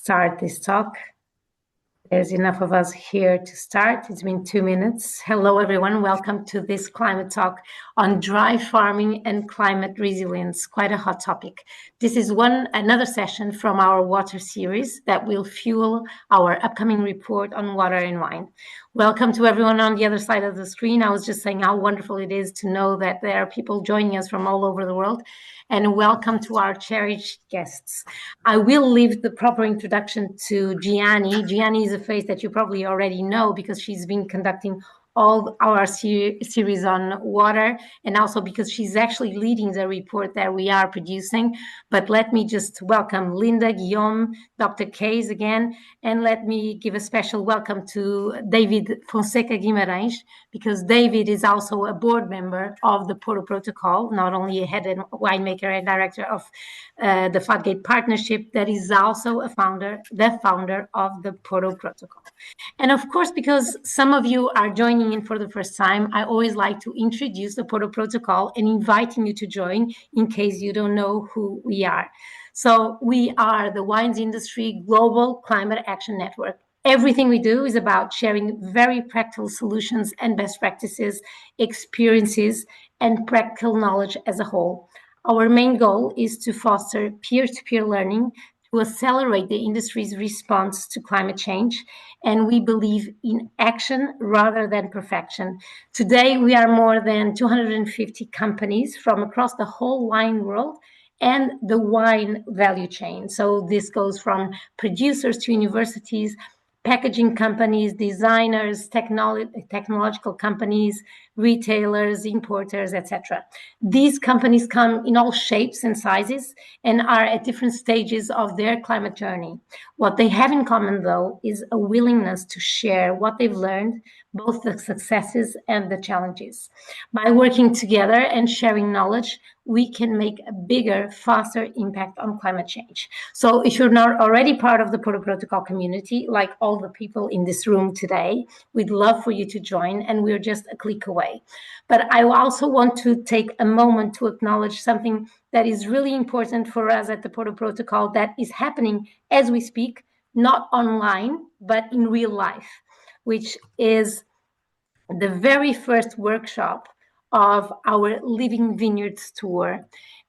start this talk. There's enough of us here to start. It's been 2 minutes. Hello, everyone. Welcome to this climate talk on dry farming and climate resilience. Quite a hot topic. This is another session from our water series that will fuel our upcoming report on water and wine. Welcome to everyone on the other side of the screen. I was just saying how wonderful it is to know that there are people joining us from all over the world. And welcome to our cherished guests. I will leave the proper introduction to Gianni. Gianni is a face that you probably already know because she's been conducting all our series on water, and also because she's actually leading the report that we are producing. But let me just welcome Linda, Guillaume, Dr. Kees again, and let me give a special welcome to David Fonseca Guimaraes, because David is also a board member of the Porto Protocol, not only a head and winemaker and director of the Fadgate Partnership, that is also the founder of the Porto Protocol. And of course, because some of you are joining in for the first time, I always like to introduce the Porto Protocol and inviting you to join in case you don't know who we are. So we are the Wines Industry Global Climate Action Network. Everything we do is about sharing very practical solutions and best practices, experiences, and practical knowledge as a whole. Our main goal is to foster peer-to-peer learning to accelerate the industry's response to climate change, and we believe in action rather than perfection. Today, we are more than 250 companies from across the whole wine world and the wine value chain. So this goes from producers to universities, packaging companies, designers, technological companies, retailers, importers, etc. These companies come in all shapes and sizes and are at different stages of their climate journey. What they have in common, though, is a willingness to share what they've learned, both the successes and the challenges. By working together and sharing knowledge, we can make a bigger, faster impact on climate change. So if you're not already part of the Porto Protocol community, like all the people in this room today, we'd love for you to join, and we're just a click away. But I also want to take a moment to acknowledge something that is really important for us at the Porto Protocol that is happening as we speak, not online, but in real life, which is the very first workshop of our Living Vineyards tour.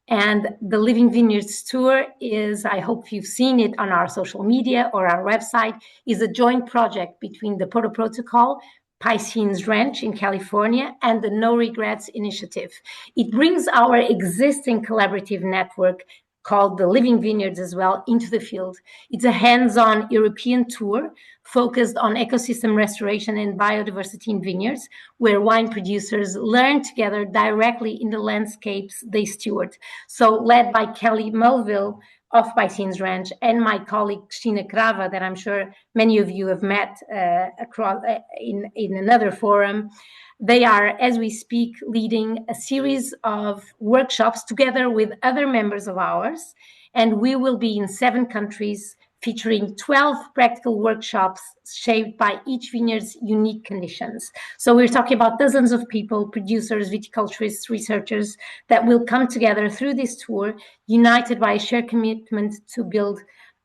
And the Living Vineyards tour is, I hope you've seen it on our social media or our website, is a joint project between the Porto Protocol, Piscines Ranch in California, and the No Regrets Initiative. It brings our existing collaborative network called the Living Vineyards as well into the field. It's a hands-on European tour focused on ecosystem restoration and biodiversity in vineyards, where wine producers learn together directly in the landscapes they steward. So led by Kelly Mulville of Piscines Ranch and my colleague Cristina Crava, that I'm sure many of you have met in another forum. They are, as we speak, leading a series of workshops together with other members of ours, and we will be in 7 countries featuring 12 practical workshops shaped by each vineyard's unique conditions. So we're talking about dozens of people, producers, viticulturists, researchers that will come together through this tour, united by a shared commitment to build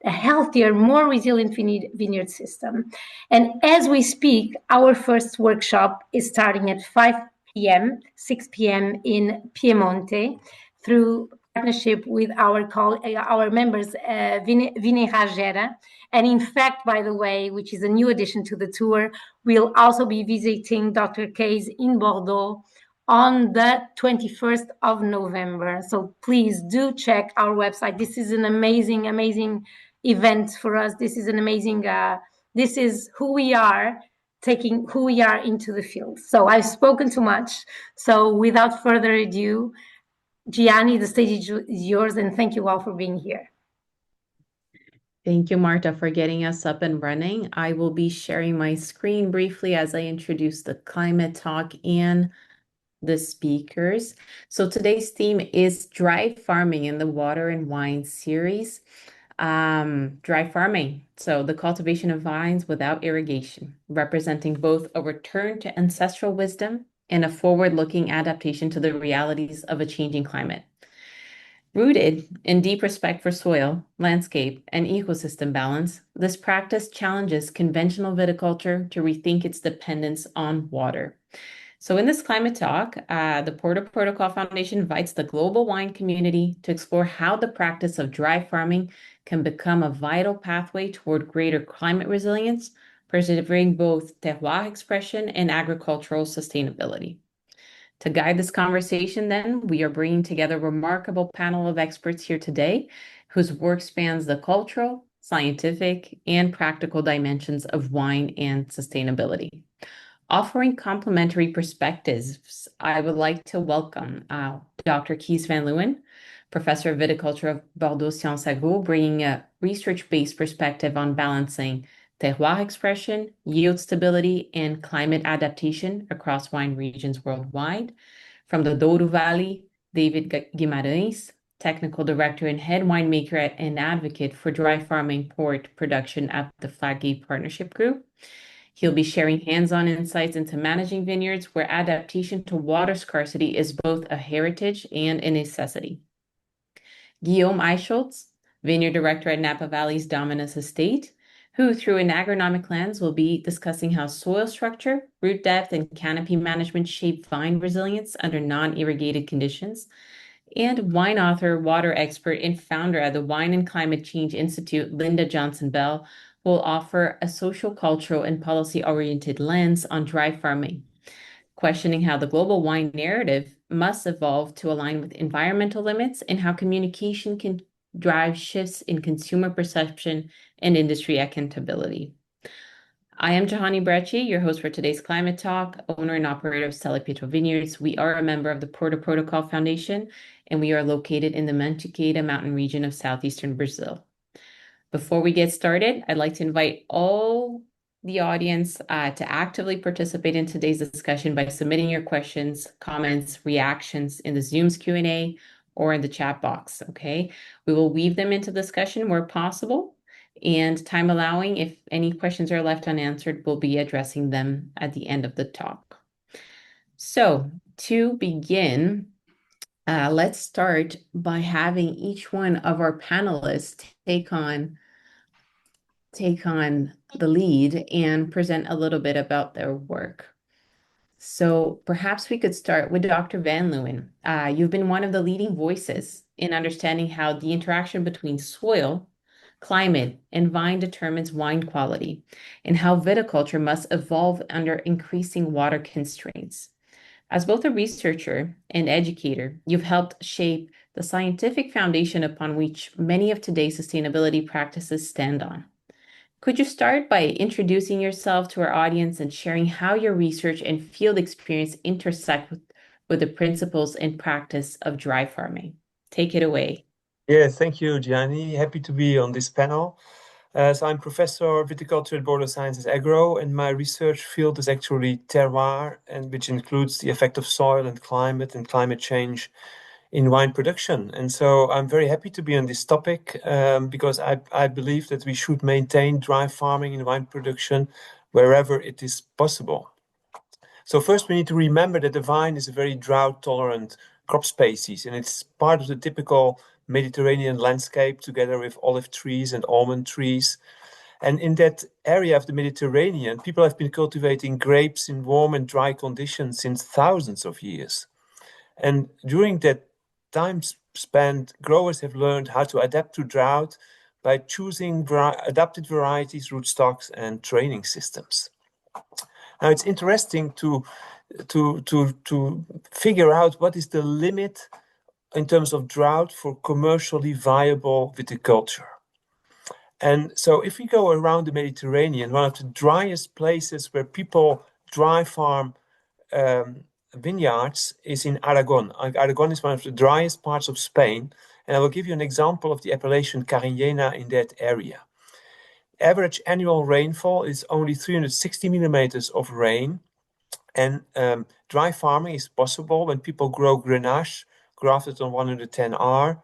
a healthier, more resilient vineyard system. And as we speak, our first workshop is starting at 5 p.m., 6 p.m. in Piemonte through partnership with our members, Vineyards. And in fact, by the way, which is a new addition to the tour, we'll also be visiting Dr. Kees in Bordeaux on the 21st of November. So please do check our website. This is an amazing, amazing event for us. This is an amazing, this is who we are, taking who we are into the field. So I've spoken too much. So without further ado, Gianni, the stage is yours, and thank you all for being here. Thank you, Marta, for getting us up and running. I will be sharing my screen briefly as I introduce the climate talk and the speakers. So today's theme is dry farming in the Water and Wine series. Dry farming, so the cultivation of vines without irrigation, representing both a return to ancestral wisdom and a forward-looking adaptation to the realities of a changing climate. Rooted in deep respect for soil, landscape, and ecosystem balance, this practice challenges conventional viticulture to rethink its dependence on water. So in this climate talk, the Porter Protocol Foundation invites the global wine community to explore how the practice of dry farming can become a vital pathway toward greater climate resilience, preserving both terroir expression and agricultural sustainability. To guide this conversation, then, we are bringing together a remarkable panel of experts here today whose work spans the cultural, scientific, and practical dimensions of wine and sustainability. Offering complementary perspectives, I would like to welcome Dr. Kees van Leeuwen, Professor of Viticulture of Bordeaux Sciences Agro, bringing a research-based perspective on balancing terroir expression, yield stability, and climate adaptation across wine regions worldwide. From the Douro Valley, David Guimaraes, Technical Director and Head Winemaker and Advocate for Dry Farming Port Production at the Flaggate Partnership Group. He'll be sharing hands-on insights into managing vineyards where adaptation to water scarcity is both a heritage and a necessity. Guillaume Eicholz, Vineyard Director at Napa Valley's Dominus Estate, who through an agronomic lens will be discussing how soil structure, root depth, and canopy management shape vine resilience under non-irrigated conditions, and wine author, water expert, and founder at the Wine and Climate Change Institute, Linda Johnson-Bell, will offer a social, cultural, and policy-oriented lens on dry farming, questioning how the global wine narrative must evolve to align with environmental limits and how communication can drive shifts in consumer perception and industry accountability. I am Jahani Brecci, your host for today's Climate Talk, owner and operator of Stella Pietro Vineyards. We are a member of the Porter Protocol Foundation, and we are located in the Mantiqueira mountain region of southeastern Brazil. Before we get started, I'd like to invite all the audience to actively participate in today's discussion by submitting your questions, comments, reactions in the Zoom's Q&A or in the chat box, okay? We will weave them into discussion where possible, and time allowing, if any questions are left unanswered, we'll be addressing them at the end of the talk. So to begin, let's start by having each one of our panelists take on the lead and present a little bit about their work. So perhaps we could start with Dr. Van Leeuwen. You've been one of the leading voices in understanding how the interaction between soil, climate, and vine determines wine quality, and how viticulture must evolve under increasing water constraints. As both a researcher and educator, you've helped shape the scientific foundation upon which many of today's sustainability practices stand on. Could you start by introducing yourself to our audience and sharing how your research and field experience intersect with the principles and practice of dry farming? Take it away. Yeah, thank you, Gianni. Happy to be on this panel. So I'm Professor of Viticulture at Bordeaux Sciences Agro, and my research field is actually terroir, and which includes the effect of soil and climate change in wine production. And so I'm very happy to be on this topic because I believe that we should maintain dry farming in wine production wherever it is possible. So first we need to remember that the vine is a very drought-tolerant crop species, and it's part of the typical Mediterranean landscape together with olive trees and almond trees. And in that area of the Mediterranean, people have been cultivating grapes in warm and dry conditions since thousands of years. And during that time span, growers have learned how to adapt to drought by choosing adapted varieties, rootstocks, and training systems. Now it's interesting to figure out what is the limit in terms of drought for commercially viable viticulture. And so if we go around the Mediterranean, one of the driest places where people dry farm vineyards is in Aragon. Aragon is one of the driest parts of Spain, and I will give you an example of the appellation Cariñena in that area. Average annual rainfall is only 360 millimeters of rain, and dry farming is possible when people grow Grenache, grafted on 110R,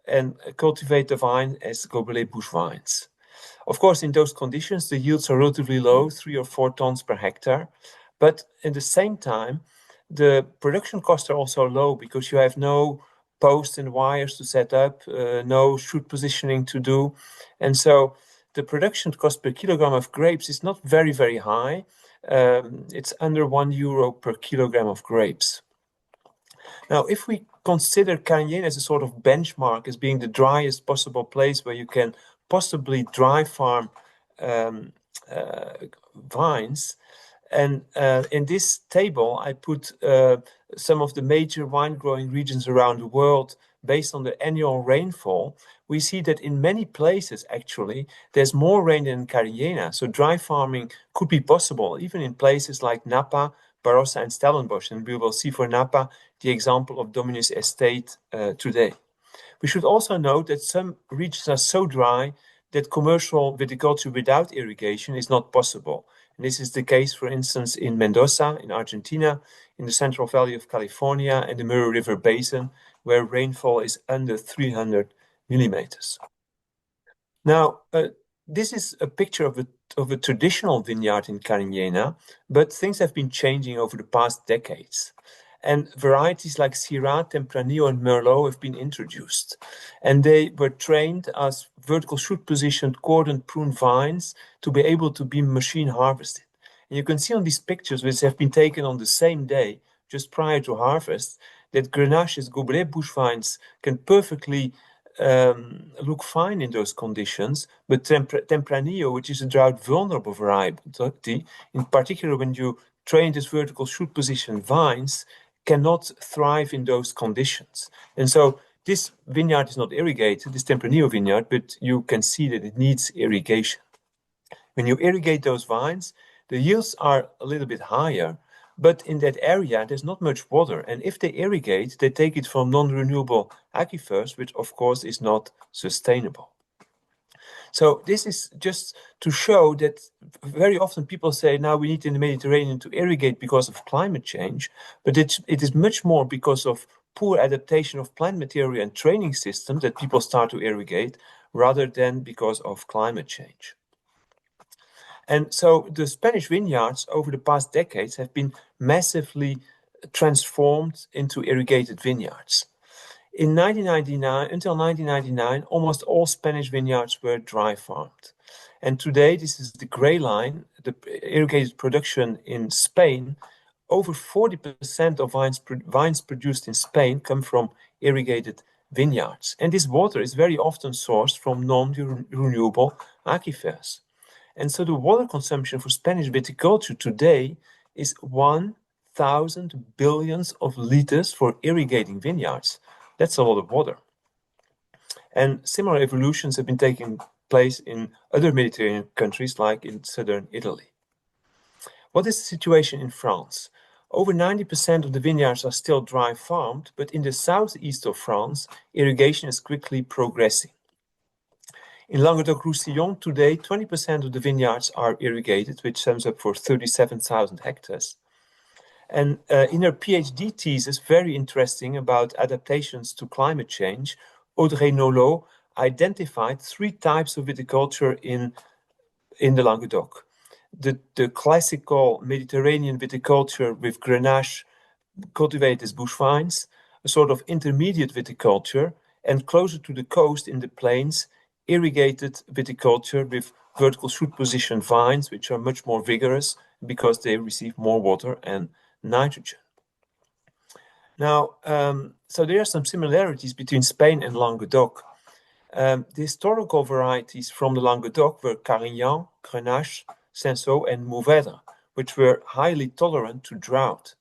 and cultivate the vine as Gobelets bush vines. Of course, in those conditions, the yields are relatively low, 3 or 4 tons per hectare, but at the same time, the production costs are also low because you have no posts and wires to set up, no shoot positioning to do. And so the production cost per kilogram of grapes is not very, very high. It's under €1 per kilogram of grapes. Now, if we consider Carignan as a sort of benchmark, as being the driest possible place where you can possibly dry farm vines, and in this table, I put some of the major wine growing regions around the world based on the annual rainfall. We see that in many places, actually, there's more rain than in Carignan. So dry farming could be possible, even in places like Napa, Barossa, and Stellenbosch. And we will see for Napa the example of Dominus Estate today. We should also note that some regions are so dry that commercial viticulture without irrigation is not possible. And this is the case, for instance, in Mendoza, in Argentina, in the Central Valley of California, and the Murray River Basin, where rainfall is under 300 millimeters. Now, this is a picture of a traditional vineyard in Carignan, but things have been changing over the past decades. And varieties like Syrah, Tempranillo, and Merlot have been introduced. And they were trained as vertical shoot positioned cordon prune vines to be able to be machine harvested. And you can see on these pictures, which have been taken on the same day, just prior to harvest, that Grenache's Goblet bush vines can perfectly look fine in those conditions, but Tempranillo, which is a drought vulnerable variety, in particular when you train this vertical shoot position vines, cannot thrive in those conditions. And so this vineyard is not irrigated, this Tempranillo vineyard, but you can see that it needs irrigation. When you irrigate those vines, the yields are a little bit higher, but in that area, there's not much water. And if they irrigate, they take it from non-renewable aquifers, which of course is not sustainable. So this is just to show that very often people say, now we need in the Mediterranean to irrigate because of climate change, but it is much more because of poor adaptation of plant material and training systems that people start to irrigate, rather than because of climate change. And so the Spanish vineyards over the past decades have been massively transformed into irrigated vineyards. In 1999, until 1999, almost all Spanish vineyards were dry farmed. And today, this is the gray line, the irrigated production in Spain. Over 40% of vines produced in Spain come from irrigated vineyards. And this water is very often sourced from non-renewable aquifers. And so the water consumption for Spanish viticulture today is 1,000 billions of liters for irrigating vineyards. That's a lot of water. And similar evolutions have been taking place in other Mediterranean countries, like in southern Italy. What is the situation in France? Over 90% of the vineyards are still dry farmed, but in the southeast of France, irrigation is quickly progressing. In Languedoc-Roussillon today, 20% of the vineyards are irrigated, which sums up for 37,000 hectares. And in her PhD thesis, very interesting, about adaptations to climate change, Audrey Nolot identified 3 types of viticulture in the Languedoc. The classical Mediterranean viticulture with Grenache cultivated as bush vines, a sort of intermediate viticulture, and closer to the coast in the plains, irrigated viticulture with vertical shoot position vines, which are much more vigorous because they receive more water and nitrogen. Now, so there are some similarities between Spain and Languedoc. The historical varieties from the Languedoc were Carignan, Grenache, Cinsault, and Mourvèdre, which were highly tolerant to drought.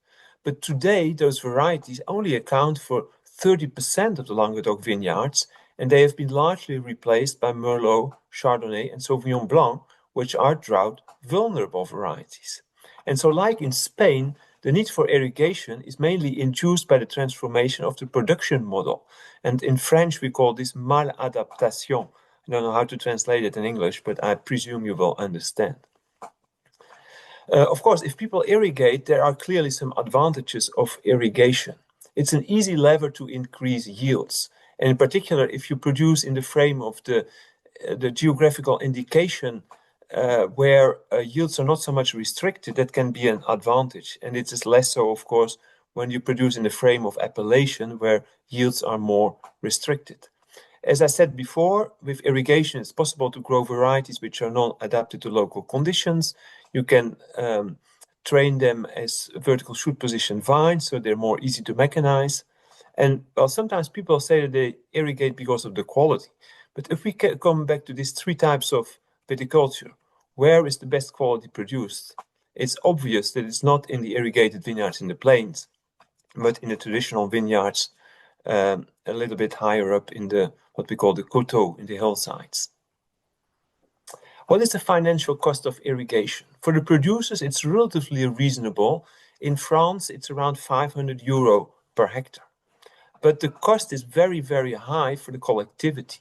But today, those varieties only account for 30% of the Languedoc vineyards, and they have been largely replaced by Merlot, Chardonnay, and Sauvignon Blanc, which are drought-vulnerable varieties. And so, like in Spain, the need for irrigation is mainly induced by the transformation of the production model. And in French, we call this maladaptation. I don't know how to translate it in English, but I presume you will understand. Of course, if people irrigate, there are clearly some advantages of irrigation. It's an easy lever to increase yields. And in particular, if you produce in the frame of the geographical indication where yields are not so much restricted, that can be an advantage. And it is less so, of course, when you produce in the frame of appellation where yields are more restricted. As I said before, with irrigation, it's possible to grow varieties which are not adapted to local conditions. You can train them as vertical shoot position vines, so they're more easy to mechanize. And well, sometimes people say that they irrigate because of the quality. But if we come back to these three types of viticulture, where is the best quality produced? It's obvious that it's not in the irrigated vineyards in the plains, but in the traditional vineyards a little bit higher up in the what we call the coteaux, in the hillsides. What is the financial cost of irrigation? For the producers, it's relatively reasonable. In France, it's around 500 euro per hectare. But the cost is very, very high for the collectivity.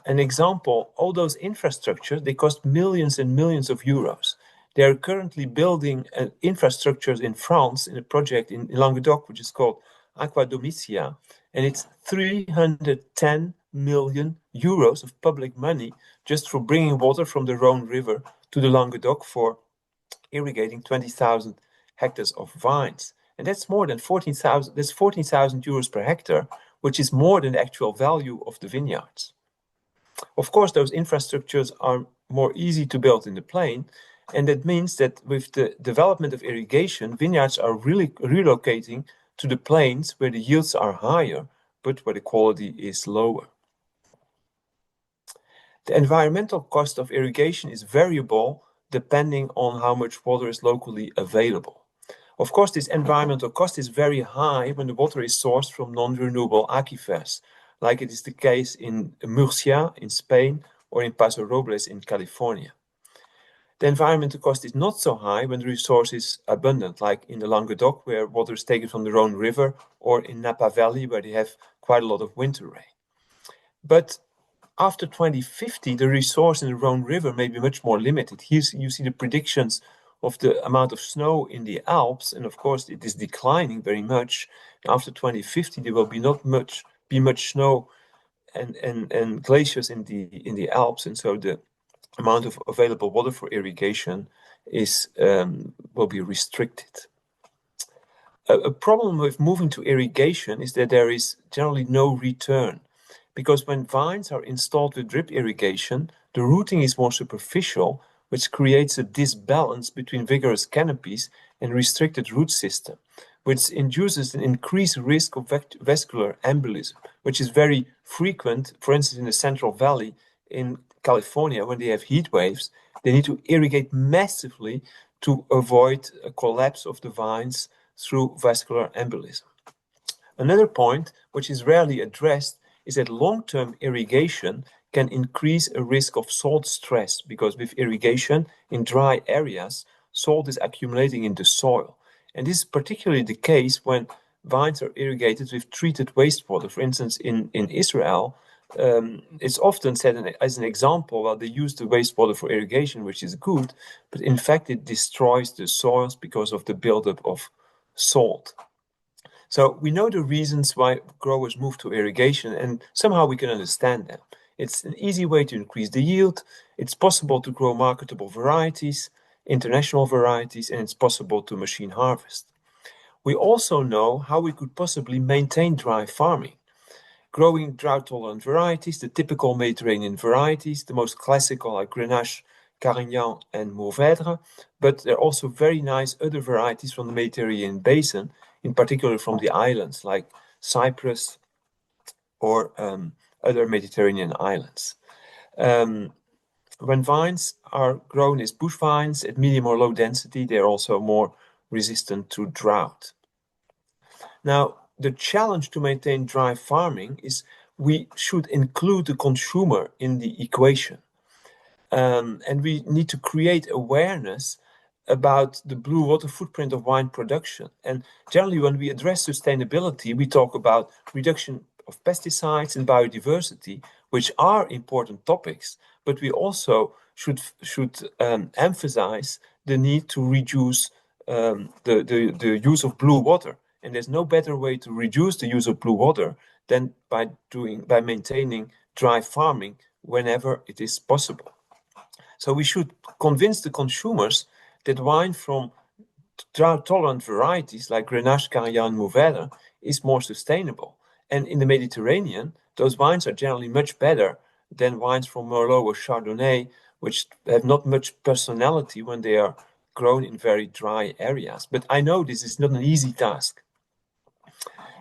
An example, all those infrastructures, they cost millions and millions of euros. They are currently building infrastructures in France in a project in Languedoc, which is called Aqua Domitia, and it's 310 million euros of public money just for bringing water from the Rhone River to the Languedoc for irrigating 20,000 hectares of vines. And that's more than 14,000, that's 14,000 euros per hectare, which is more than the actual value of the vineyards. Of course, those infrastructures are more easy to build in the plain, and that means that with the development of irrigation, vineyards are really relocating to the plains where the yields are higher, but where the quality is lower. The environmental cost of irrigation is variable depending on how much water is locally available. Of course, this environmental cost is very high when the water is sourced from non-renewable aquifers, like it is the case in Murcia in Spain or in Paso Robles in California. The environmental cost is not so high when the resource is abundant, like in the Languedoc, where water is taken from the Rhone River, or in Napa Valley, where they have quite a lot of winter rain. But after 2050, the resource in the Rhone River may be much more limited. Here you see the predictions of the amount of snow in the Alps, and of course it is declining very much. After 2050, there will be not much snow and glaciers in the Alps, and so the amount of available water for irrigation will be restricted. A problem with moving to irrigation is that there is generally no return, because when vines are installed with drip irrigation, the rooting is more superficial, which creates a disbalance between vigorous canopies and restricted root system, which induces an increased risk of vascular embolism, which is very frequent, for instance, in the Central Valley in California. When they have heat waves, they need to irrigate massively to avoid a collapse of the vines through vascular embolism. Another point, which is rarely addressed, is that long-term irrigation can increase a risk of salt stress, because with irrigation in dry areas, salt is accumulating in the soil. And this is particularly the case when vines are irrigated with treated wastewater. For instance, in Israel, it's often said as an example, well, they use the wastewater for irrigation, which is good, but in fact it destroys the soils because of the buildup of salt. So we know the reasons why growers move to irrigation, and somehow we can understand them. It's an easy way to increase the yield, it's possible to grow marketable varieties, international varieties, and it's possible to machine harvest. We also know how we could possibly maintain dry farming. Growing drought-tolerant varieties, the typical Mediterranean varieties, the most classical are Grenache, Carignan, and Mourvèdre, but there are also very nice other varieties from the Mediterranean basin, in particular from the islands like Cyprus or other Mediterranean islands. When vines are grown as bush vines at medium or low density, they're also more resistant to drought. Now, the challenge to maintain dry farming is we should include the consumer in the equation. And we need to create awareness about the blue water footprint of wine production. And generally, when we address sustainability, we talk about reduction of pesticides and biodiversity, which are important topics, but we also should emphasize the need to reduce the use of blue water. And there's no better way to reduce the use of blue water than by maintaining dry farming whenever it is possible. So we should convince the consumers that wine from drought-tolerant varieties like Grenache, Carignan, Mourvèdre is more sustainable. And in the Mediterranean, those wines are generally much better than wines from Merlot or Chardonnay, which have not much personality when they are grown in very dry areas. But I know this is not an easy task.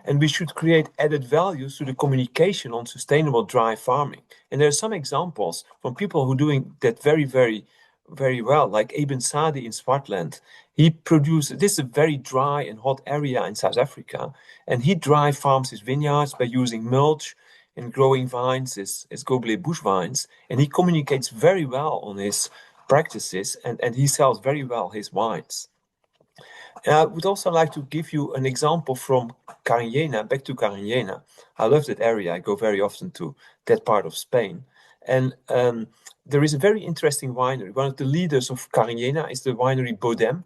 And we should create added values through the communication on sustainable dry farming. And there are some examples from people who are doing that very, very, very well, like Eben Sadi in Swartland. He produces, this is a very dry and hot area in South Africa, and he dry farms his vineyards by using mulch and growing vines as Goblet bush vines. And he communicates very well on his practices, and he sells very well his wines. And I would also like to give you an example from Cariñena, back to Cariñena. I love that area. I go very often to that part of Spain. And there is a very interesting winery. One of the leaders of Cariñena is the winery Bodem.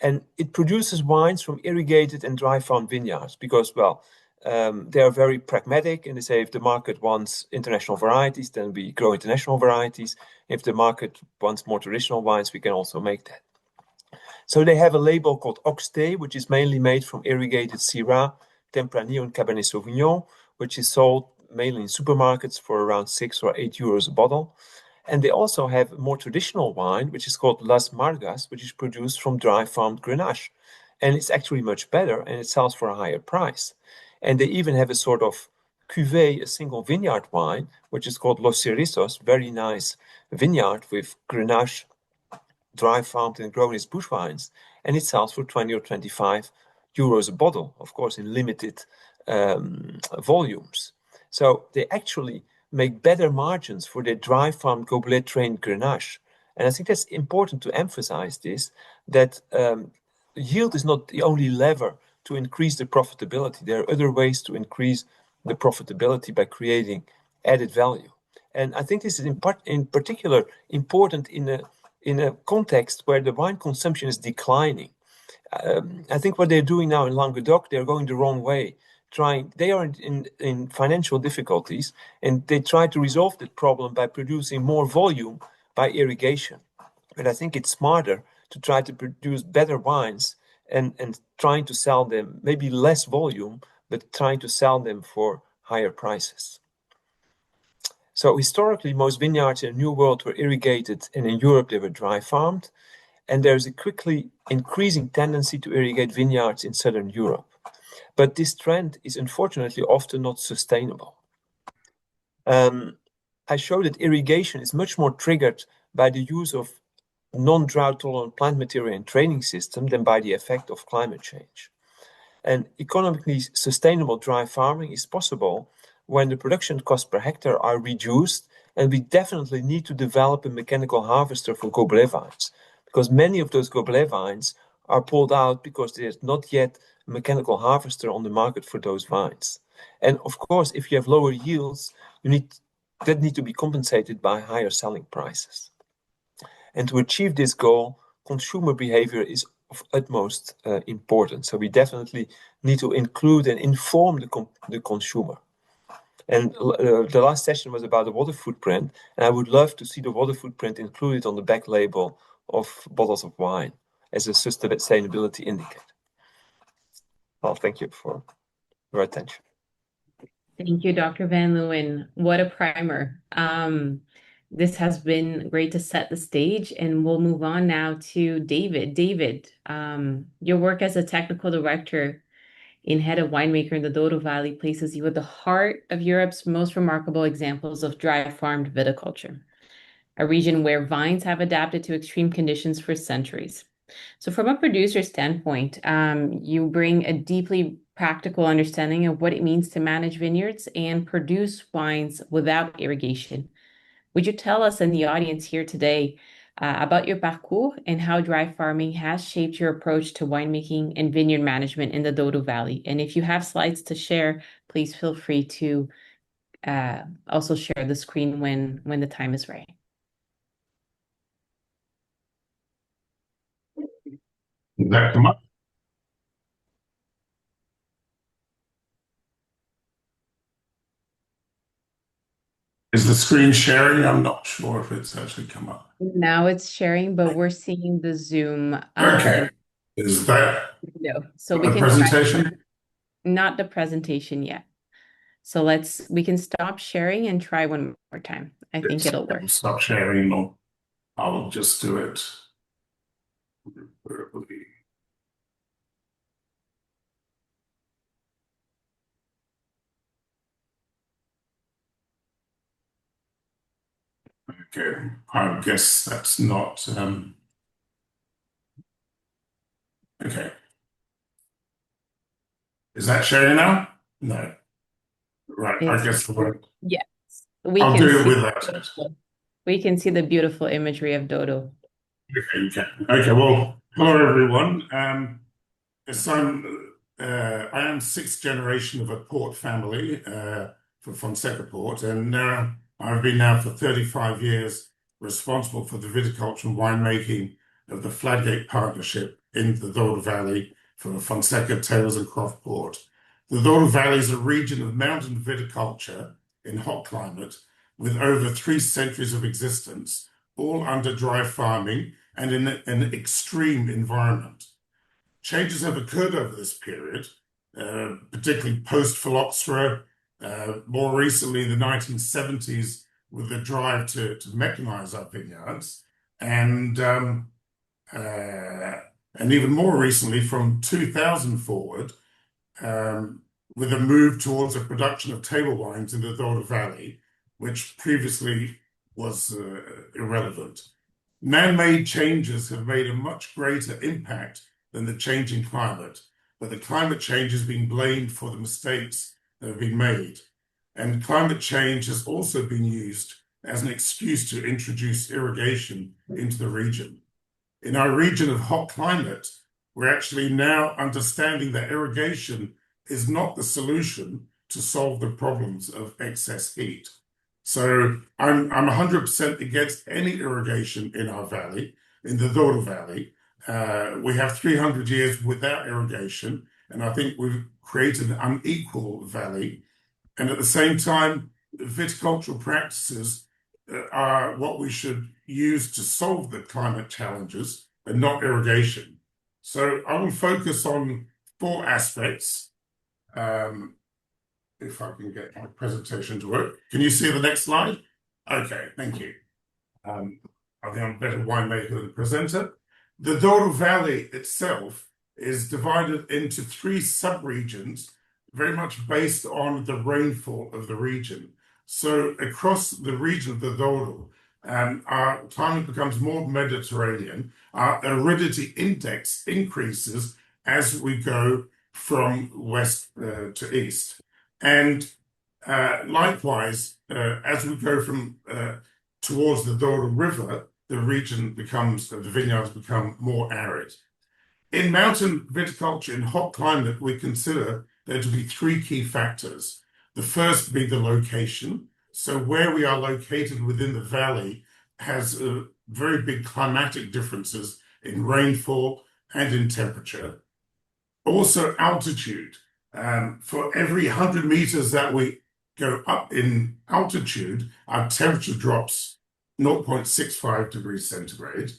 And it produces wines from irrigated and dry farmed vineyards because, well, they are very pragmatic, and they say if the market wants international varieties, then we grow international varieties. If the market wants more traditional wines, we can also make that. So they have a label called Oxté, which is mainly made from irrigated Syrah, Tempranillo, and Cabernet Sauvignon, which is sold mainly in supermarkets for around 6 or 8 euros a bottle. And they also have a more traditional wine, which is called Las Margas, which is produced from dry farmed Grenache. And it's actually much better, and it sells for a higher price. And they even have a sort of cuvée, a single vineyard wine, which is called Los Cerezos, very nice vineyard with Grenache dry farmed and grown as bush wines, and it sells for 20 or 25 euros a bottle, of course, in limited volumes. So they actually make better margins for their dry farmed Goblet trained Grenache. And I think that's important to emphasize this, that yield is not the only lever to increase the profitability. There are other ways to increase the profitability by creating added value. And I think this is in particular important in a context where the wine consumption is declining. I think what they're doing now in Languedoc, they're going the wrong way. They are in financial difficulties, and they try to resolve that problem by producing more volume by irrigation. But I think it's smarter to try to produce better wines and trying to sell them, maybe less volume, but trying to sell them for higher prices. So historically, most vineyards in the New World were irrigated, and in Europe they were dry farmed. And there's a quickly increasing tendency to irrigate vineyards in Southern Europe. But this trend is unfortunately often not sustainable. I show that irrigation is much more triggered by the use of non-drought tolerant plant material and training system than by the effect of climate change. And economically sustainable dry farming is possible when the production costs per hectare are reduced, and we definitely need to develop a mechanical harvester for Goblet vines, because many of those Goblet vines are pulled out because there's not yet a mechanical harvester on the market for those vines. And of course, if you have lower yields, that need to be compensated by higher selling prices. And to achieve this goal, consumer behavior is of utmost importance. So we definitely need to include and inform the consumer. And the last session was about the water footprint, and I would love to see the water footprint included on the back label of bottles of wine as a sustainability indicator. Well, thank you for your attention. Thank you, Dr. Van Leeuwen. What a primer. This has been great to set the stage, and we'll move on now to David. David, your work as a technical director and head of winemaker in the Douro Valley places you at the heart of Europe's most remarkable examples of dry farmed viticulture, a region where vines have adapted to extreme conditions for centuries. So from a producer standpoint, you bring a deeply practical understanding of what it means to manage vineyards and produce wines without irrigation. Would you tell us and the audience here today about your parcours and how dry farming has shaped your approach to winemaking and vineyard management in the Douro Valley? And if you have slides to share, please feel free to also share the screen when the time is right. Did that come up? Is the screen sharing? I'm not sure if it's actually come up. Now it's sharing, but we're seeing the Zoom. Okay. Is that No. So a we can try, presentation? not the presentation yet. So we can stop sharing and try one more time. I think it'll work. Stop sharing, or I'll just do it verbally. Okay, I guess that's not, okay. Is that sharing now? No. Right, I guess Yes. I'll do it with that. We can see the beautiful imagery of Dodo. Okay, well, hello everyone. So I am sixth generation of a port family for Fonseca Port, and I've been now for 35 years responsible for the viticulture and winemaking of the Fladgate Partnership in the Douro Valley for Fonseca, Tails and Croft Port. The Douro Valley is a region of mountain viticulture in hot climate with over 3 centuries of existence, all under dry farming and in an extreme environment. Changes have occurred over this period, particularly post-phylloxera, more recently the 1970s with the drive to mechanize our vineyards, and even more recently from 2000 forward, with a move towards a production of table wines in the Douro Valley, which previously was irrelevant. Man-made changes have made a much greater impact than the changing climate, but the climate change is being blamed for the mistakes that have been made. And climate change has also been used as an excuse to introduce irrigation into the region. In our region of hot climate, we're actually now understanding that irrigation is not the solution to solve the problems of excess heat. So I'm 100% against any irrigation in our valley, in the Douro Valley. We have 300 years without irrigation, and I think we've created an unequal valley. And at the same time, viticultural practices are what we should use to solve the climate challenges and not irrigation. So I will focus on 4 aspects. If I can get my presentation to work. Can you see the next slide? Okay, thank you. I think I'm a better winemaker than presenter. The Douro Valley itself is divided into 3 subregions, very much based on the rainfall of the region. So across the region of the Douro, our climate becomes more Mediterranean. Our aridity index increases as we go from west to east. And likewise, as we go from towards the Douro River, the vineyards become more arid. In mountain viticulture in hot climate, we consider there to be 3 key factors. The first being the location. So where we are located within the valley has very big climatic differences in rainfall and in temperature. Also altitude. For every 100 meters that we go up in altitude, our temperature drops 0.65 degrees centigrade.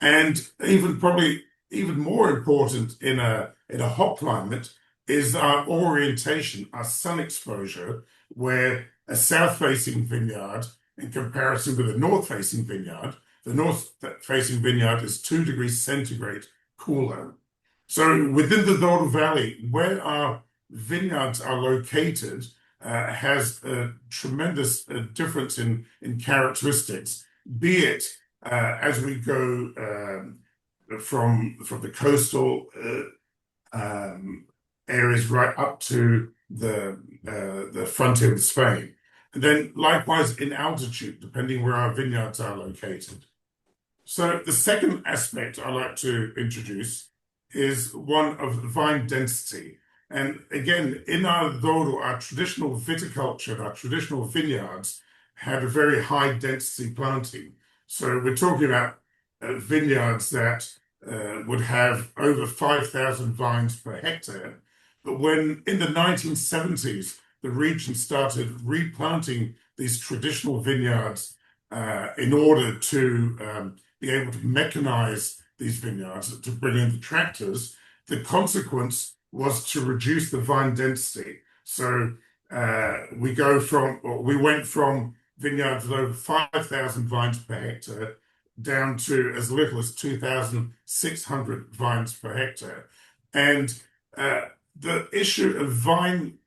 And probably even more important in a hot climate is our orientation, our sun exposure, where a south-facing vineyard in comparison with a north-facing vineyard, the north-facing vineyard is 2 degrees centigrade cooler. So within the Douro Valley, where our vineyards are located, has a tremendous difference in characteristics, be it as we go from the coastal areas right up to the frontier with Spain. And then likewise in altitude, depending where our vineyards are located. So the second aspect I'd like to introduce is one of vine density. And again, in our Douro, our traditional viticulture, our traditional vineyards had a very high density planting. So we're talking about vineyards that would have over 5,000 vines per hectare. But when in the 1970s, the region started replanting these traditional vineyards in order to be able to mechanize these vineyards, to bring in the tractors, the consequence was to reduce the vine density. So we went from vineyards with over 5,000 vines per hectare down to as little as 2,600 vines per hectare. And the issue of vine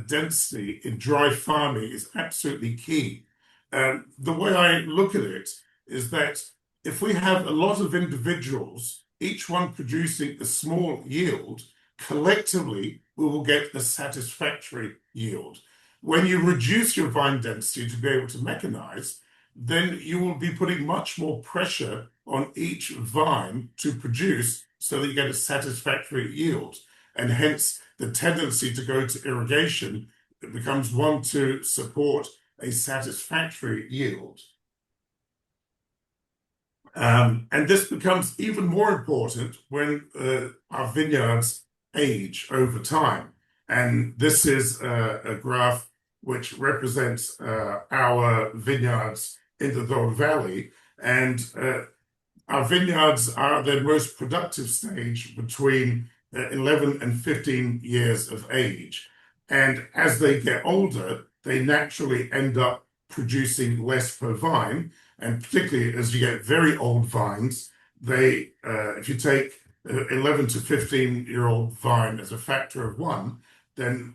density in dry farming is absolutely key. The way I look at it is that if we have a lot of individuals, each one producing a small yield, collectively we will get a satisfactory yield. When you reduce your vine density to be able to mechanize, then you will be putting much more pressure on each vine to produce so that you get a satisfactory yield. And hence the tendency to go to irrigation becomes one to support a satisfactory yield. And this becomes even more important when our vineyards age over time. And this is a graph which represents our vineyards in the Douro Valley. And our vineyards are at their most productive stage between 11 and 15 years of age. And as they get older, they naturally end up producing less per vine. And particularly as you get very old vines, if you take 11 to 15-year-old vine as a factor of 1, then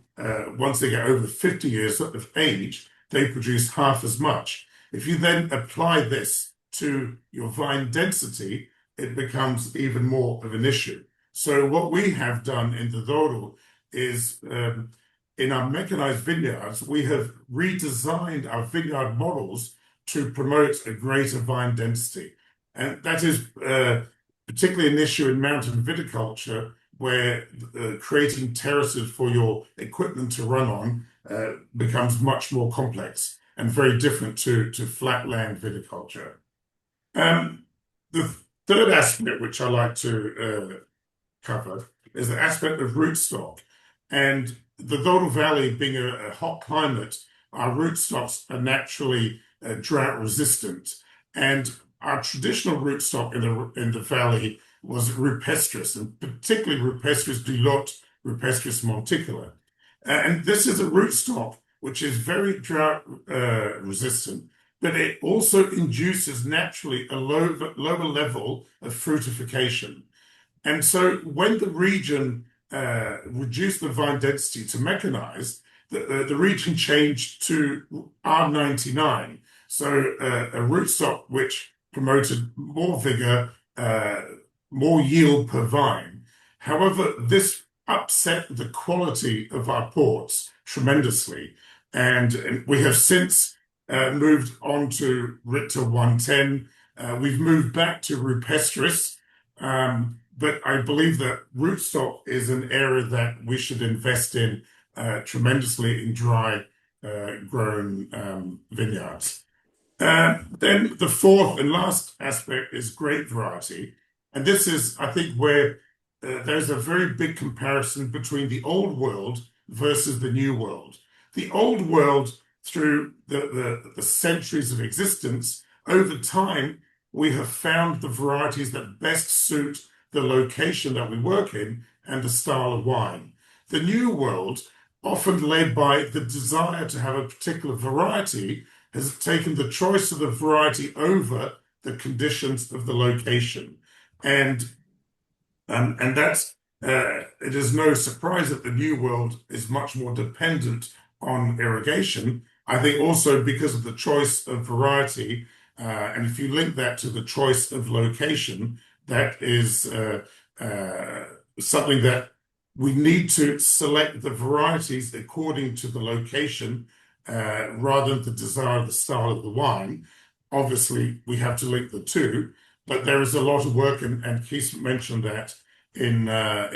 once they get over 50 years of age, they produce half as much. If you then apply this to your vine density, it becomes even more of an issue. So what we have done in the Douro is in our mechanized vineyards, we have redesigned our vineyard models to promote a greater vine density. And that is particularly an issue in mountain viticulture, where creating terraces for your equipment to run on becomes much more complex and very different to flatland viticulture. The third aspect which I like to cover is the aspect of rootstock. And the Douro Valley being a hot climate, our rootstocks are naturally drought resistant. And our traditional rootstock in the valley was rupestris, and particularly rupestris du Lot, rupestris monticola. And this is a rootstock which is very drought resistant, but it also induces naturally a lower level of fruitification. And so when the region reduced the vine density to mechanized, the region changed to R99. So a rootstock which promoted more vigor, more yield per vine. However, this upset the quality of our ports tremendously. And we have since moved on to Richter 110. We've moved back to rupestris. But I believe that rootstock is an area that we should invest in tremendously in dry grown vineyards. Then the fourth and last aspect is grape variety. And this is, I think, where there's a very big comparison between the old world versus the new world. The old world, through the centuries of existence, over time, we have found the varieties that best suit the location that we work in and the style of wine. The new world, often led by the desire to have a particular variety, has taken the choice of the variety over the conditions of the location. And that's it is no surprise that the new world is much more dependent on irrigation. I think also because of the choice of variety, and if you link that to the choice of location, that is something that we need to select the varieties according to the location rather than the desire of the style of the wine. Obviously, we have to link the two, but there is a lot of work, and Kees mentioned that in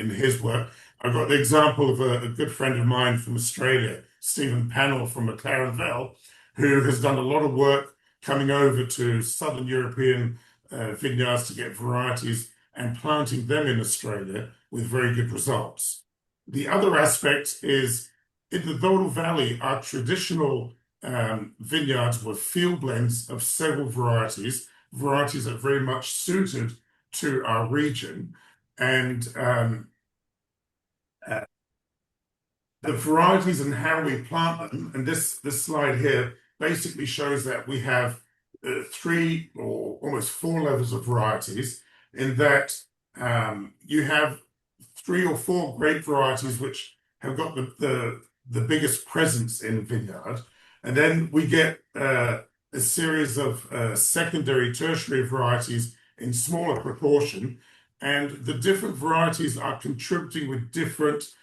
his work. I've got the example of a good friend of mine from Australia, Stephen Pannell from McLaren Vale, who has done a lot of work coming over to Southern European vineyards to get varieties and planting them in Australia with very good results. The other aspect is in the Douro Valley, our traditional vineyards were field blends of several varieties that very much suited to our region. And the varieties and how we plant them, and this slide here basically shows that we have 3 or almost 4 levels of varieties, in that you have 3 or 4 grape varieties which have got the biggest presence in vineyard, and then we get a series of secondary, tertiary varieties in smaller proportion, and the different varieties are contributing with different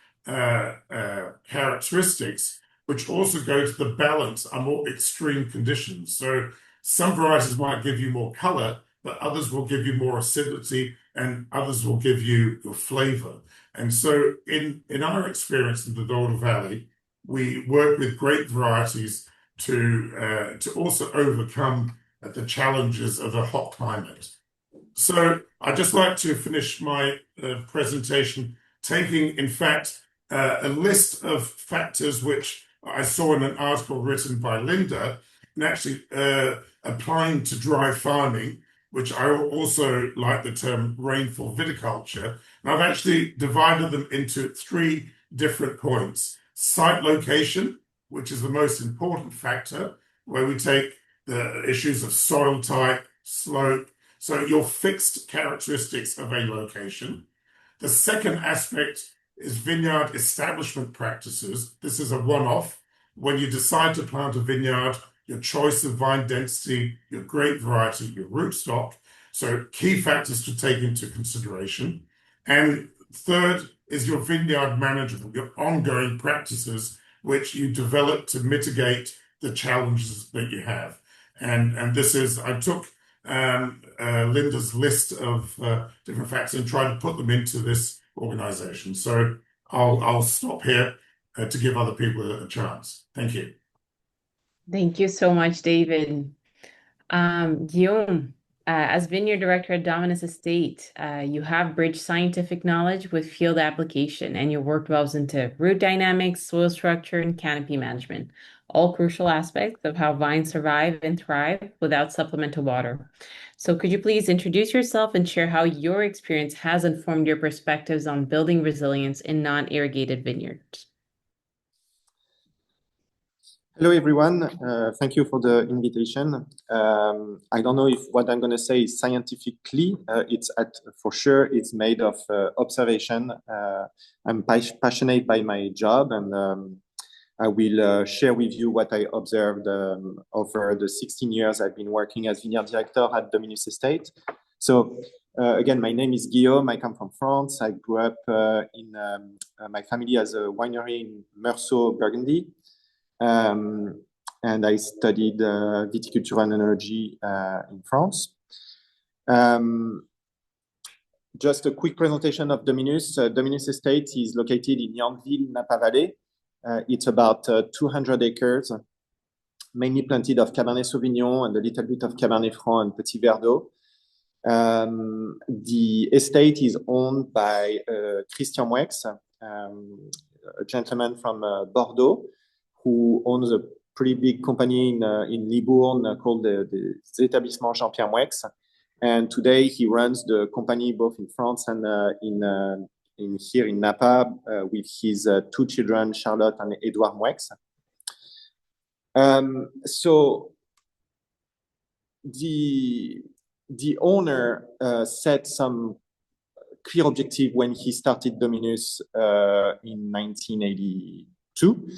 characteristics, which also go to the balance on more extreme conditions. So some varieties might give you more color, but others will give you more acidity, and others will give you your flavor. And so in our experience in the Douro Valley, we work with grape varieties to also overcome the challenges of a hot climate. So I'd just like to finish my presentation taking, in fact, a list of factors which I saw in an article written by Linda, and actually applying to dry farming, which I also like the term rainfall viticulture. And I've actually divided them into 3 different points. Site location, which is the most important factor, where we take the issues of soil type, slope, so your fixed characteristics of a location. The second aspect is vineyard establishment practices. This is a one-off. When you decide to plant a vineyard, your choice of vine density, your grape variety, your rootstock. So key factors to take into consideration. And third is your vineyard management, your ongoing practices, which you develop to mitigate the challenges that you have. And this is, I took Linda's list of different factors and tried to put them into this organization. So I'll stop here to give other people a chance. Thank you. Thank you so much, David. Guillaume, as Vineyard Director at Dominus Estate, you have bridged scientific knowledge with field application, and your work delves into root dynamics, soil structure, and canopy management, all crucial aspects of how vines survive and thrive without supplemental water. So could you please introduce yourself and share how your experience has informed your perspectives on building resilience in non-irrigated vineyards? Hello, everyone. Thank you for the invitation. I don't know if what I'm going to say is scientifically. For sure, it's made of observation. I'm passionate by my job, and I will share with you what I observed over the 16 years I've been working as vineyard director at Dominus Estate. So again, my name is Guillaume. I come from France. I grew up in my family has a winery in Meursault, Burgundy. And I studied viticulture and energy in France. Just a quick presentation of Dominus. Dominus Estate is located in Yonville, Napa Valley. It's about 200 acres, mainly planted of Cabernet Sauvignon and a little bit of Cabernet Franc and Petit Verdot. The estate is owned by Christian Moueix, a gentleman from Bordeaux, who owns a pretty big company in Libourne called the Établissement Jean-Pierre Moueix. And today he runs the company both in France and here in Napa with his 2 children, Charlotte and Edouard Moueix. So the owner set some clear objective when he started Dominus in 1982.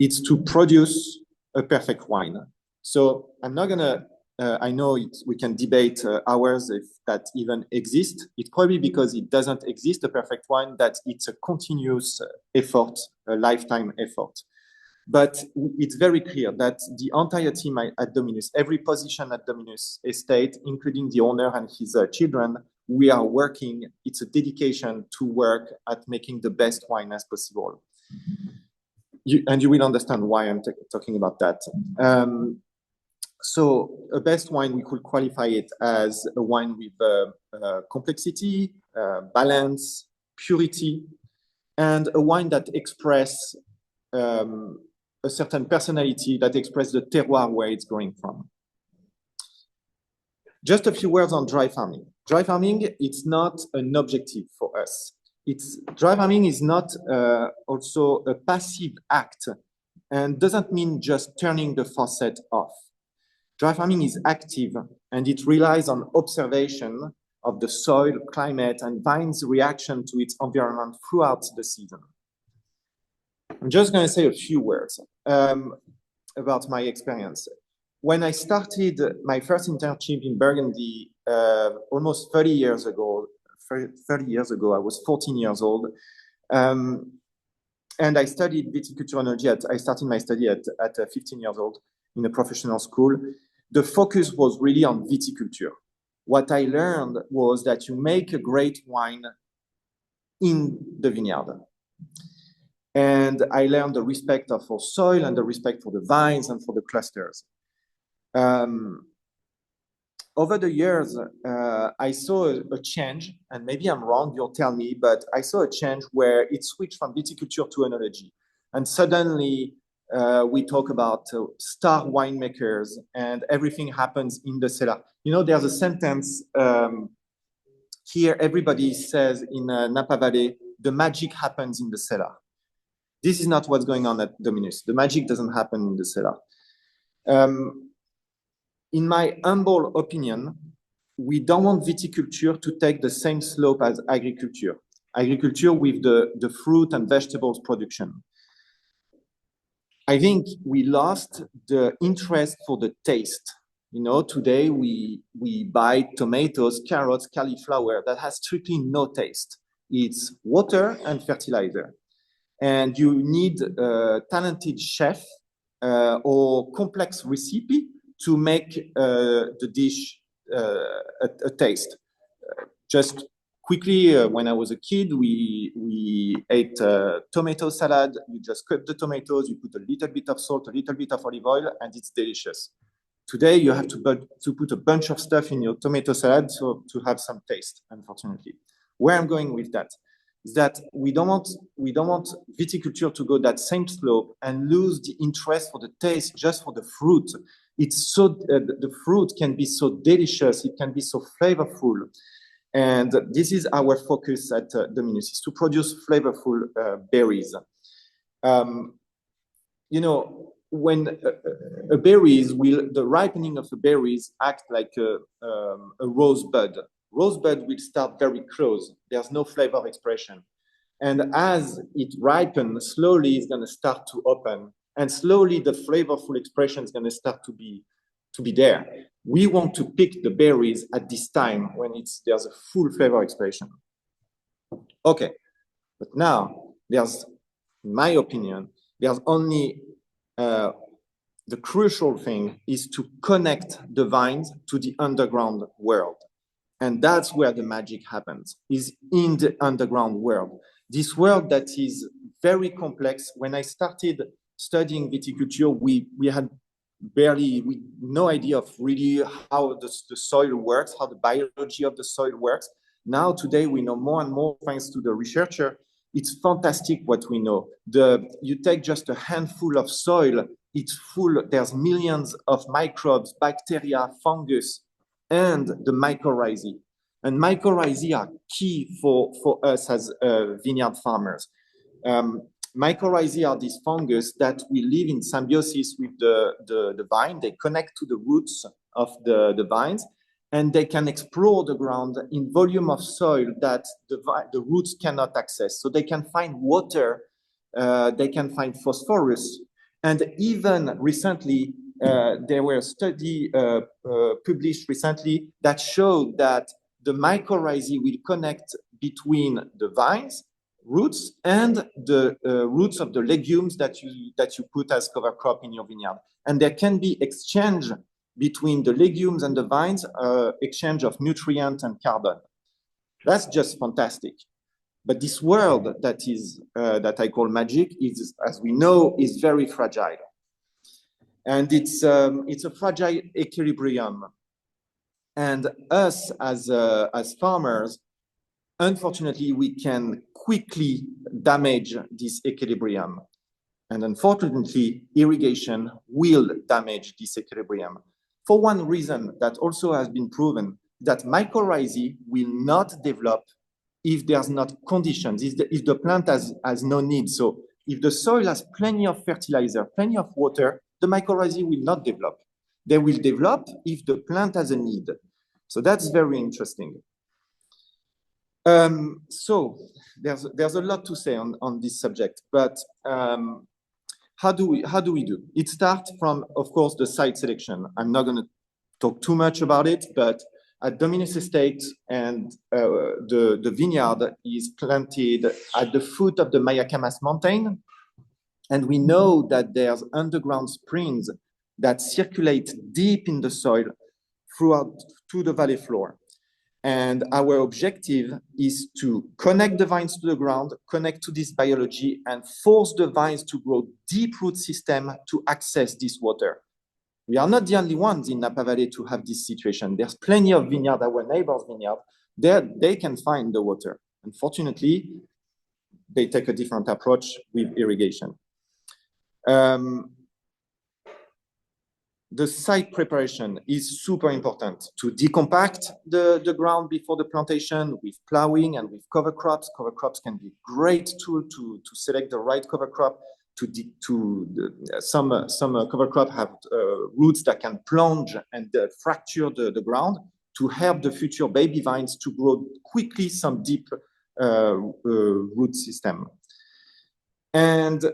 It's to produce a perfect wine. So I'm not gonna, I know we can debate hours if that even exists. It's probably because it doesn't exist, a perfect wine, that it's a continuous effort, a lifetime effort. But it's very clear that the entire team at Dominus, every position at Dominus Estate, including the owner and his children, we are working, it's a dedication to work at making the best wine as possible. And you will understand why I'm talking about that. So a best wine, we could qualify it as a wine with complexity, balance, purity, and a wine that express a certain personality, that express the terroir where it's going from. Just a few words on dry farming. dry farming, it's not an objective for us. Dry farming is not also a passive act and doesn't mean just turning the faucet off. Dry farming is active and it relies on observation of the soil, climate, and vine's reaction to its environment throughout the season. I'm just going to say a few words about my experience. When I started my first internship in Burgundy almost 30 years ago, I was 14 years old, and I studied viticulture enology. I started my study at 15 years old in a professional school. The focus was really on viticulture. What I learned was that you make a great wine in the vineyard. And I learned the respect for soil and the respect for the vines and for the clusters. Over the years, I saw a change, and maybe I'm wrong, you'll tell me, but I saw a change where it switched from viticulture to enology. And suddenly, we talk about star winemakers and everything happens in the cellar. You know, there's a sentence here, everybody says in Napa Valley, the magic happens in the cellar. This is not what's going on at Dominus. The magic doesn't happen in the cellar. In my humble opinion, we don't want viticulture to take the same slope as agriculture. Agriculture with the fruit and vegetables production. I think we lost the interest for the taste. You know, today we buy tomatoes, carrots, cauliflower that has strictly no taste. It's water and fertilizer. And you need a talented chef or complex recipe to make the dish a taste. Just quickly, when I was a kid, we ate tomato salad. You just cut the tomatoes, you put a little bit of salt, a little bit of olive oil, and it's delicious. Today, you have to put a bunch of stuff in your tomato salad to have some taste, unfortunately. Where I'm going with that is that we don't want viticulture to go that same slope and lose the interest for the taste just for the fruit. It's so the fruit can be so delicious, it can be so flavorful. And this is our focus at Dominus, is to produce flavorful berries. You know, when the ripening of the berries act like a rosebud. Rosebud will start very close. There's no flavor expression. And as it ripens, slowly it's going to start to open. And slowly the flavorful expression is going to start to be there. We want to pick the berries at this time when there's a full flavor expression. Okay, but now there's, in my opinion, there's only the crucial thing is to connect the vines to the underground world. And that's where the magic happens, is in the underground world. This world that is very complex. When I started studying viticulture, we had no idea of really how the soil works, how the biology of the soil works. Now, today, we know more and more thanks to the researcher. It's fantastic what we know. You take just a handful of soil, it's full, there's millions of microbes, bacteria, fungus, and the mycorrhizae. And mycorrhizae are key for us as vineyard farmers. Mycorrhizae are these fungus that will live in symbiosis with the vine. They connect to the roots of the vines, and they can explore the ground in volume of soil that the roots cannot access. So they can find water, they can find phosphorus, and even recently, there were a study published recently that showed that the mycorrhizae will connect between the vines, roots, and the roots of the legumes that you put as cover crop in your vineyard. And there can be exchange between the legumes and the vines, exchange of nutrient and carbon. That's just fantastic. But this world that I call magic is, as we know, is very fragile. And it's a fragile equilibrium. And us as farmers, unfortunately, we can quickly damage this equilibrium. And unfortunately, irrigation will damage this equilibrium. For one reason that also has been proven, that mycorrhizae will not develop if there's not conditions, if the plant has no need. So if the soil has plenty of fertilizer, plenty of water, the mycorrhizae will not develop. They will develop if the plant has a need. So that's very interesting. So there's a lot to say on this subject, but how do we do? It starts from, of course, the site selection. I'm not going to talk too much about it, but at Dominus Estate, and the vineyard is planted at the foot of the Mayacamas mountain, and we know that there's underground springs that circulate deep in the soil to the valley floor. And our objective is to connect the vines to the ground, connect to this biology, and force the vines to grow deep root system to access this water. We are not the only ones in Napa Valley to have this situation. There's plenty of vineyards, our neighbors' vineyards, they can find the water. Unfortunately, they take a different approach with irrigation. The site preparation is super important to decompact the ground before the plantation with plowing and with cover crops. Cover crops can be a great tool to select the right cover crop. Some cover crop have roots that can plunge and fracture the ground to help the future baby vines to grow quickly some deep root system. And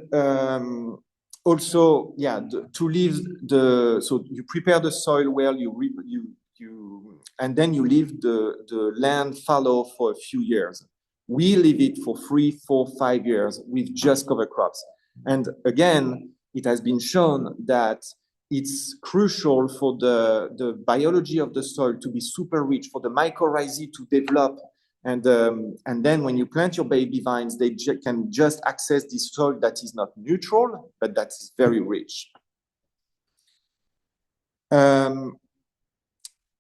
also, yeah, to leave so you prepare the soil well, and then you leave the land fallow for a few years. We leave it for 3, 4, 5 years with just cover crops. And again, it has been shown that it's crucial for the biology of the soil to be super rich, for the mycorrhizae to develop. And then when you plant your baby vines, they can just access this soil that is not neutral, but that is very rich.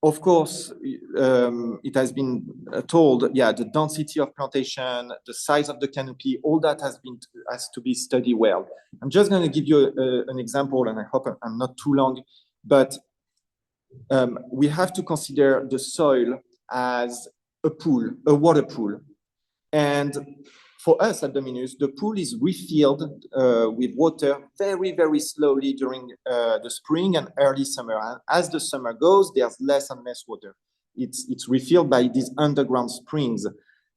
Of course, it has been told, yeah, the density of plantation, the size of the canopy, all that has to be studied well. I'm just going to give you an example, and I hope I'm not too long, but we have to consider the soil as a pool, a water pool. And for us at Dominus, the pool is refilled with water very, very slowly during the spring and early summer. And as the summer goes, there's less and less water. It's refilled by these underground springs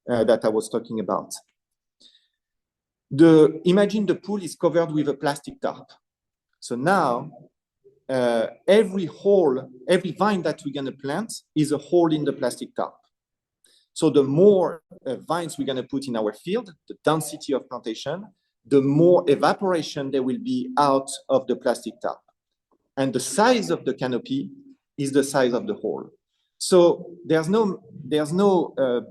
that I was talking about. Imagine the pool is covered with a plastic tarp. So now, every vine that we're gonna plant is a hole in the plastic tarp. So the more vines we're going to put in our field, the density of plantation, the more evaporation there will be out of the plastic tarp. And the size of the canopy is the size of the hole. So there's no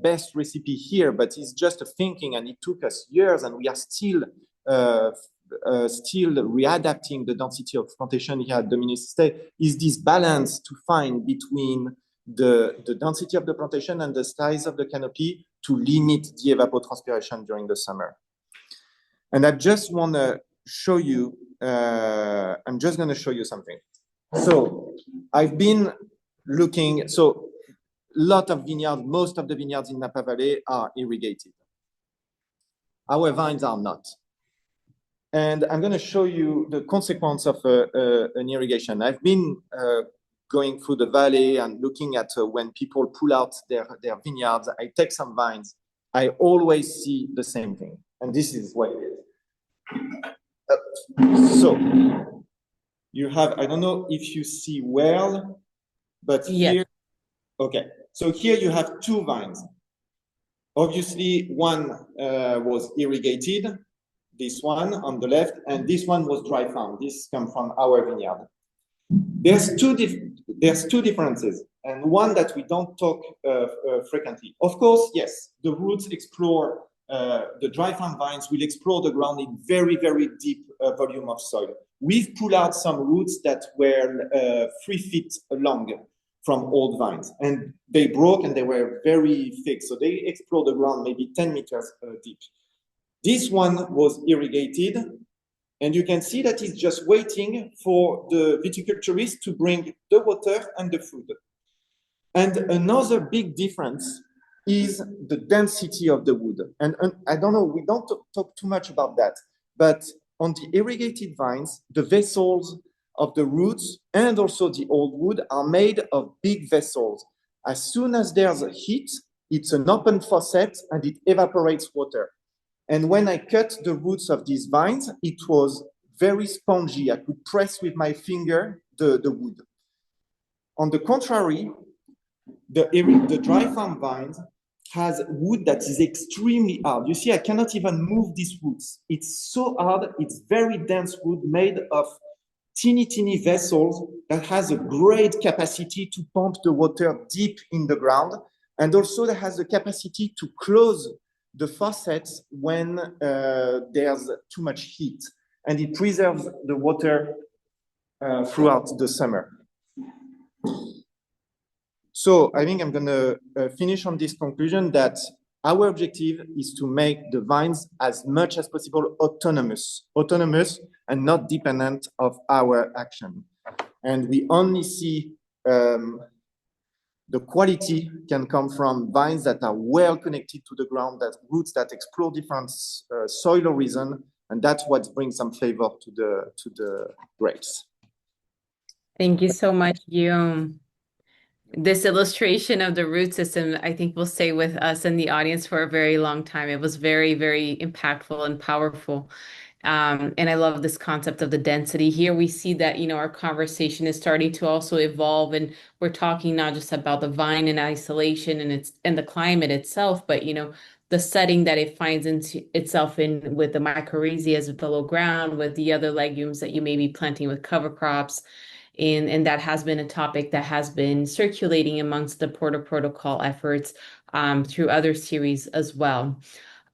best recipe here, but it's just a thinking, and it took us years, and we are still readapting the density of plantation here at Dominus Estate. Is this balance to find between the density of the plantation and the size of the canopy to limit the evapotranspiration during the summer. And I just want to show you, I'm just going to show you something. So I've been looking, so a lot of vineyards, most of the vineyards in Napa Valley are irrigated. Our vines are not. And I'm going to show you the consequence of an irrigation. I've been going through the valley and looking at when people pull out their vineyards. I take some vines. I always see the same thing. And this is what it is. So you have, I don't know if you see well, but here, okay. So here you have 2 vines. Obviously, one was irrigated, this one on the left, and this one was dry farm. This comes from our vineyard. There's two differences, and one that we don't talk frequently. Of course, yes, the roots explore, the dry farm vines will explore the ground in very, very deep volume of soil. We've pulled out some roots that were 3 feet long from old vines, and they broke and they were very thick. So they explore the ground maybe 10 meters deep. This one was irrigated, and you can see that it's just waiting for the viticulturist to bring the water and the food. And another big difference is the density of the wood. And I don't know, we don't talk too much about that, but on the irrigated vines, the vessels of the roots and also the old wood are made of big vessels. As soon as there's a heat, it's an open faucet and it evaporates water. And when I cut the roots of these vines, it was very spongy. I could press with my finger the wood. On the contrary, the dry farm vines has wood that is extremely hard. You see, I cannot even move these roots. It's so hard. It's very dense wood made of teeny vessels that has a great capacity to pump the water deep in the ground. And also that has the capacity to close the faucets when there's too much heat. And it preserves the water throughout the summer. So I think I'm going to finish on this conclusion that our objective is to make the vines as much as possible autonomous and not dependent of our action. And we only see the quality can come from vines that are well connected to the ground, that roots that explore different soil origin, and that's what brings some flavor to the grapes. Thank you so much, Guillaume. This illustration of the root system, I think, will stay with us in the audience for a very long time. It was very, very impactful and powerful. And I love this concept of the density. Here we see that, our conversation is starting to also evolve, and we're talking not just about the vine in isolation and the climate itself, but, the setting that it finds itself in with the mycorrhizae below ground, with the other legumes that you may be planting with cover crops. And that has been a topic that has been circulating amongst the Porter Protocol efforts through other series as well.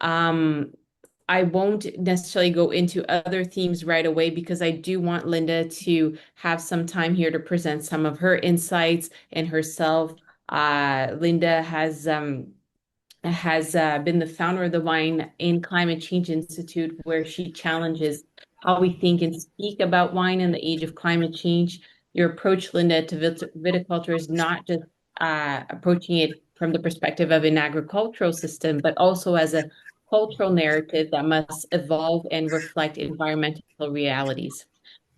I won't necessarily go into other themes right away because I do want Linda to have some time here to present some of her insights and herself. Linda has been the founder of the Wine and Climate Change Institute, where she challenges how we think and speak about wine in the age of climate change. Your approach, Linda, to viticulture is not just approaching it from the perspective of an agricultural system, but also as a cultural narrative that must evolve and reflect environmental realities.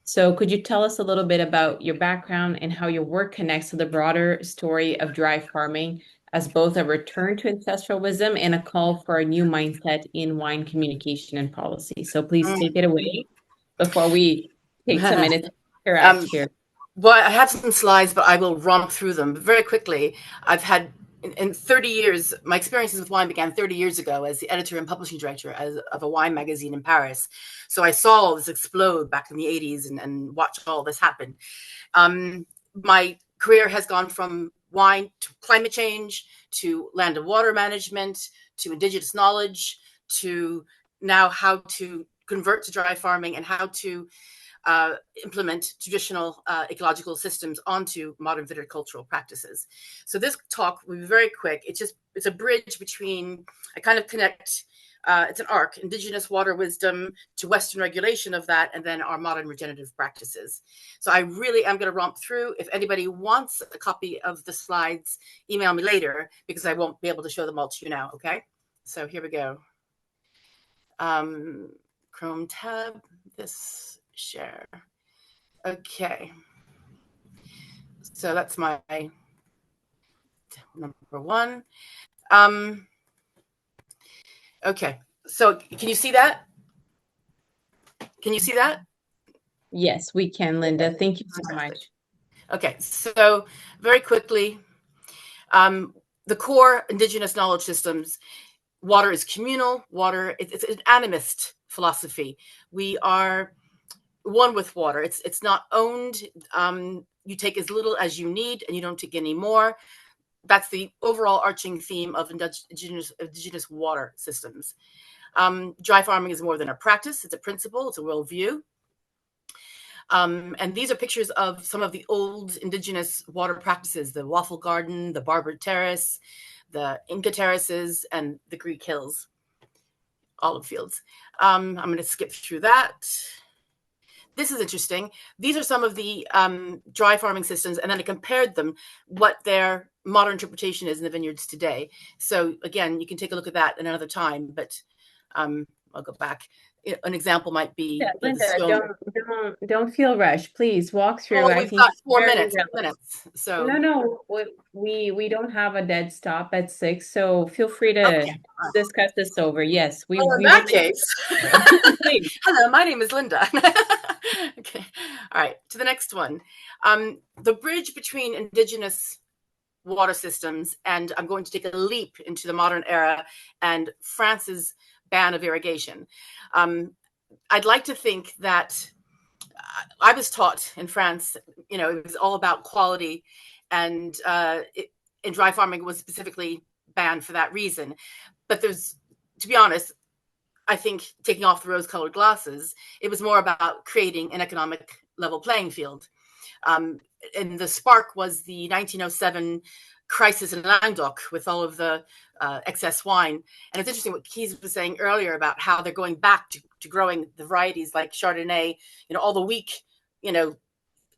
So could you tell us a little bit about your background and how your work connects to the broader story of dry farming as both a return to ancestral wisdom and a call for a new mindset in wine communication and policy? So please take it away before we take some minutes to interact here. Well, I have some slides, but I will romp through them very quickly. I've had, in 30 years, my experiences with wine began 30 years ago as the editor and publishing director of a wine magazine in Paris. So I saw all this explode back in the 80s and watched all this happen. My career has gone from wine to climate change, to land and water management, to indigenous knowledge, to now how to convert to dry farming and how to implement traditional ecological systems onto modern viticultural practices. So this talk will be very quick. It's a bridge between, I kind of connect, it's an arc, indigenous water wisdom to Western regulation of that, and then our modern regenerative practices. So I really am going to romp through. If anybody wants a copy of the slides, email me later because I won't be able to show them all to you now, okay? So here we go. Chrome tab, this share. Okay. So that's my number one. Okay. So can you see that? Can you see that? Yes, we can, Linda. Thank you so much. Okay. So very quickly, the core indigenous knowledge systems, water is communal. Water, it's an animist philosophy. We are one with water. It's not owned. You take as little as you need and you don't take any more. That's the overall arching theme of indigenous water systems. Dry farming is more than a practice. It's a principle. It's a worldview. And these are pictures of some of the old indigenous water practices, the waffle garden, the Barber Terrace, the Inca terraces, and the Greek hills, olive fields. I'm going to skip through that. this is interesting. These are some of the dry farming systems, and then I compared them, what their modern interpretation is in the vineyards today. So again, you can take a look at that another time, but I'll go back. An example might be Linda, don't feel rushed. Please walk through. Well, we've got 4 minutes. So no, we don't have a dead stop at 6, so feel free to discuss this over. Yes, in that case. Hello, my name is Linda. Okay, all right, to the next one. The bridge between indigenous water systems, and I'm going to take a leap into the modern era and France's ban of irrigation. I'd like to think that I was taught in France, it was all about quality, and in dry farming was specifically banned for that reason. But to be honest, I think taking off the rose-colored glasses, it was more about creating an economic level playing field. And the spark was the 1907 crisis in Languedoc with all of the excess wine. And it's interesting what Kees was saying earlier about how they're going back to growing the varieties like Chardonnay, all the weak,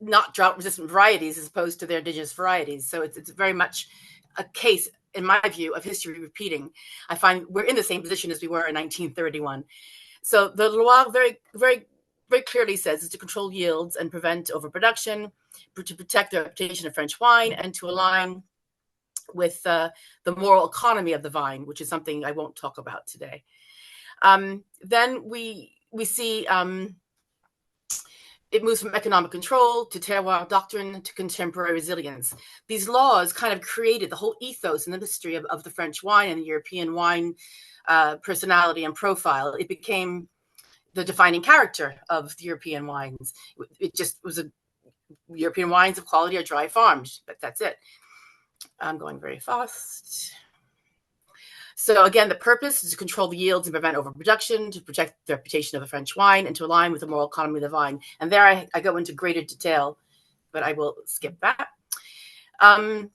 not drought-resistant varieties as opposed to their indigenous varieties. So it's very much a case, in my view, of history repeating. I find we're in the same position as we were in 1931. So the Loire very, very, very clearly says is to control yields and prevent overproduction, to protect the reputation of French wine, and to align with the moral economy of the vine, which is something I won't talk about today. Then we see it moves from economic control to terroir doctrine to contemporary resilience. These laws kind of created the whole ethos and the mystery of the French wine and the European wine personality and profile. It became the defining character of the European wines. It just was European wines of quality are dry farmed, but that's it. I'm going very fast. So again, the purpose is to control the yields and prevent overproduction, to protect the reputation of the French wine, and to align with the moral economy of the vine. And there I go into greater detail, but I will skip that. I'd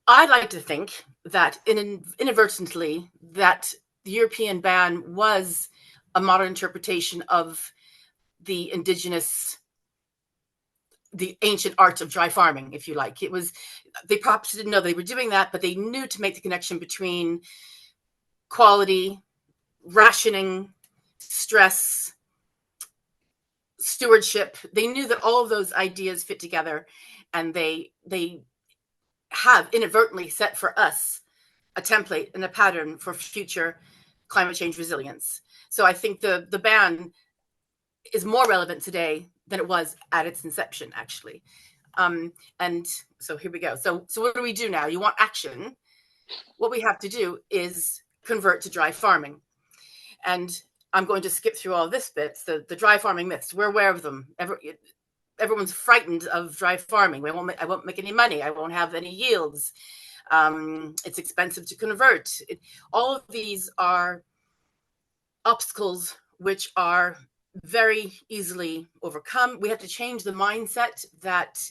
like to think that inadvertently that the European ban was a modern interpretation of the indigenous, the ancient art of dry farming, if you like. It was, they perhaps didn't know they were doing that, but they knew to make the connection between quality, rationing, stress, stewardship. They knew that all of those ideas fit together, and they have inadvertently set for us a template and a pattern for future climate change resilience. So I think the ban is more relevant today than it was at its inception, actually. And so here we go. So what do we do now? You want action. What we have to do is convert to dry farming. And I'm going to skip through all this bits, the dry farming myths. We're aware of them. Everyone's frightened of dry farming. I won't make any money. I won't have any yields. It's expensive to convert. All of these are obstacles which are very easily overcome. We have to change the mindset that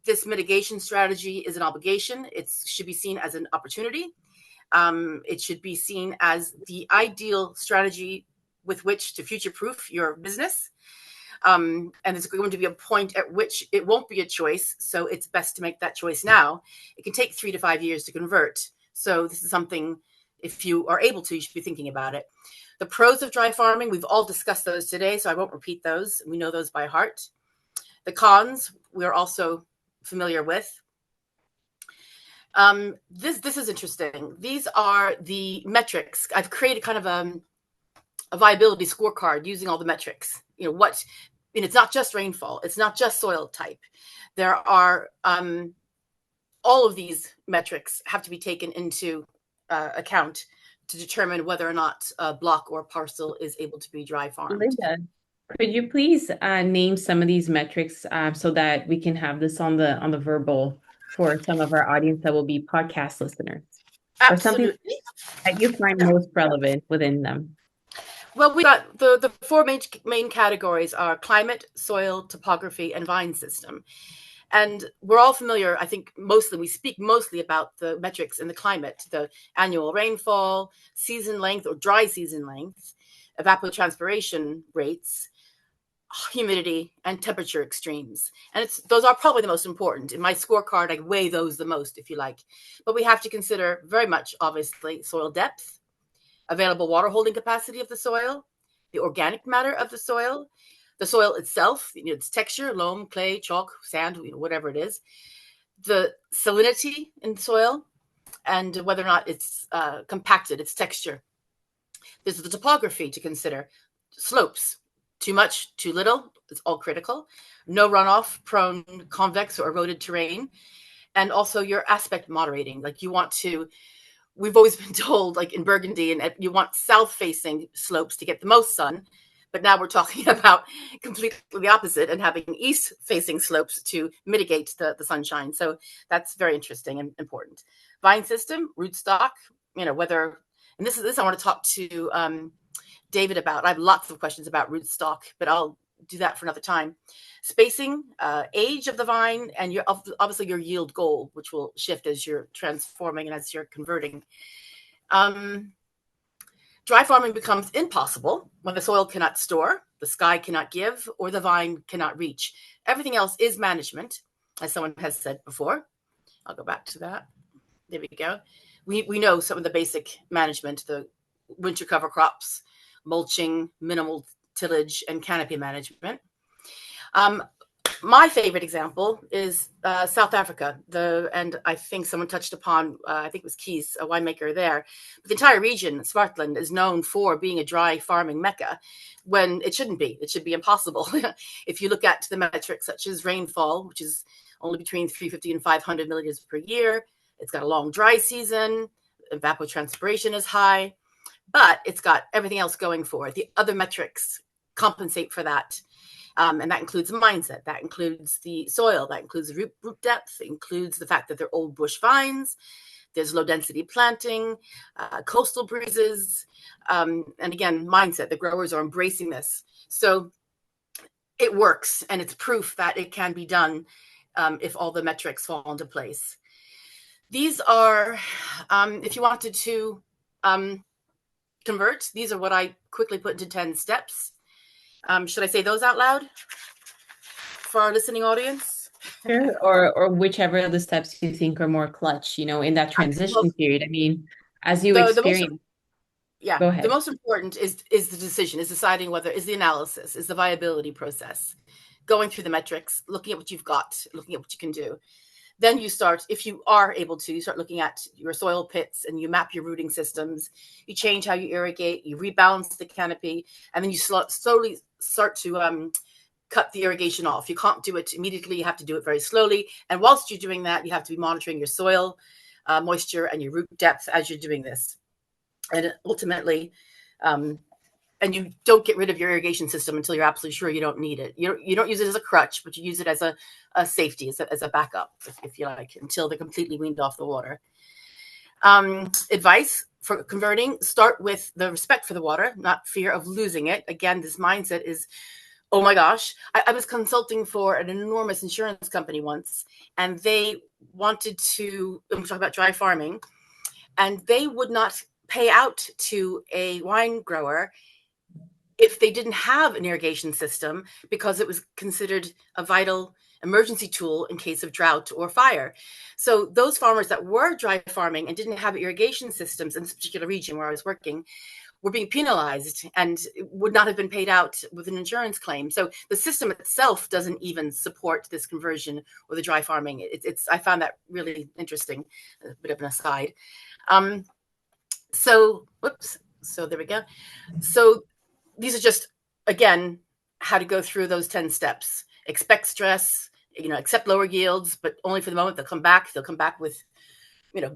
this mitigation strategy is an obligation. It should be seen as an opportunity. It should be seen as the ideal strategy with which to future-proof your business. And there's going to be a point at which it won't be a choice. So it's best to make that choice now. It can take 3 to 5 years to convert. So this is something, if you are able to, you should be thinking about it. The pros of dry farming, we've all discussed those today, so I won't repeat those. We know those by heart. The cons, we're also familiar with. This is interesting. These are the metrics. I've created kind of a viability scorecard using all the metrics. It's not just rainfall. It's not just soil type. There are all of these metrics have to be taken into account to determine whether or not a block or parcel is able to be dry farmed. Linda, could you please name some of these metrics so that we can have this on the verbal for some of our audience that will be podcast listeners? Absolutely. Or something that you find most relevant within them. Well, we got the 4 main categories are climate, soil, topography, and vine system. And we're all familiar, I think we speak mostly about the metrics in the climate, the annual rainfall, season length or dry season length, evapotranspiration rates, humidity, and temperature extremes. And those are probably the most important. In my scorecard, I weigh those the most, if you like. But we have to consider very much, obviously, soil depth, available water holding capacity of the soil, the organic matter of the soil itself, its texture, loam, clay, chalk, sand, whatever it is, the salinity in the soil, and whether or not it's compacted, its texture. There's the topography to consider. Slopes, too much, too little, it's all critical. No runoff, prone, convex, or eroded terrain. And also your aspect moderating. Like we've always been told, like in Burgundy, and you want south-facing slopes to get the most sun. But now we're talking about completely the opposite and having east-facing slopes to mitigate the sunshine. So that's very interesting and important. Vine system, rootstock, whether, and this I want to talk to David about. I have lots of questions about rootstock, but I'll do that for another time. Spacing, age of the vine, and obviously your yield goal, which will shift as you're transforming and as you're converting. Dry farming becomes impossible when the soil cannot store, the sky cannot give, or the vine cannot reach. Everything else is management, as someone has said before. I'll go back to that. There we go. We know some of the basic management, the winter cover crops, mulching, minimal tillage, and canopy management. My favorite example is South Africa. And I think someone touched upon, I think it was Kees, a winemaker there. But the entire region, Swartland, is known for being a dry farming mecca when it shouldn't be. It should be impossible. If you look at the metrics such as rainfall, which is only between 350 and 500 millimeters per year. It's got a long dry season. Evapotranspiration is high. But it's got everything else going for it. The other metrics compensate for that. And that includes mindset. That includes the soil. That includes the root depth. It includes the fact that they're old bush vines. There's low density planting, coastal breezes. And again, mindset. The growers are embracing this. So it works. And it's proof that it can be done if all the metrics fall into place. These are, if you wanted to convert, these are what I quickly put into 10 steps. Should I say those out loud for our listening audience? Sure. Or whichever of the steps you think are more clutch, in that transition period. I mean, as you experience. Go ahead. The most important is the decision, is deciding whether is the analysis, is the viability process, going through the metrics, looking at what you've got, looking at what you can do. Then you start, if you are able to, you start looking at your soil pits and you map your rooting systems. You change how you irrigate, you rebalance the canopy, and then you slowly start to cut the irrigation off. You can't do it immediately. You have to do it very slowly. And whilst you're doing that, you have to be monitoring your soil moisture and your root depth as you're doing this. And ultimately, and you don't get rid of your irrigation system until you're absolutely sure you don't need it. You don't use it as a crutch, but you use it as a safety, as a backup, if you like, until they're completely weaned off the water. Advice for converting: start with the respect for the water, not fear of losing it. Again, this mindset is, oh my gosh. I was consulting for an enormous insurance company once, and they wanted to, I'm talking about dry farming, and they would not pay out to a wine grower if they didn't have an irrigation system, because it was considered a vital emergency tool in case of drought or fire. So those farmers that were dry farming and didn't have irrigation systems in this particular region where I was working were being penalized and would not have been paid out with an insurance claim. So the system itself doesn't even support this conversion or the dry farming. I found that really interesting, a bit of an aside. So there we go. So these are just, again, how to go through those 10 steps. Expect stress, accept lower yields, but only for the moment. They'll come back. They'll come back with,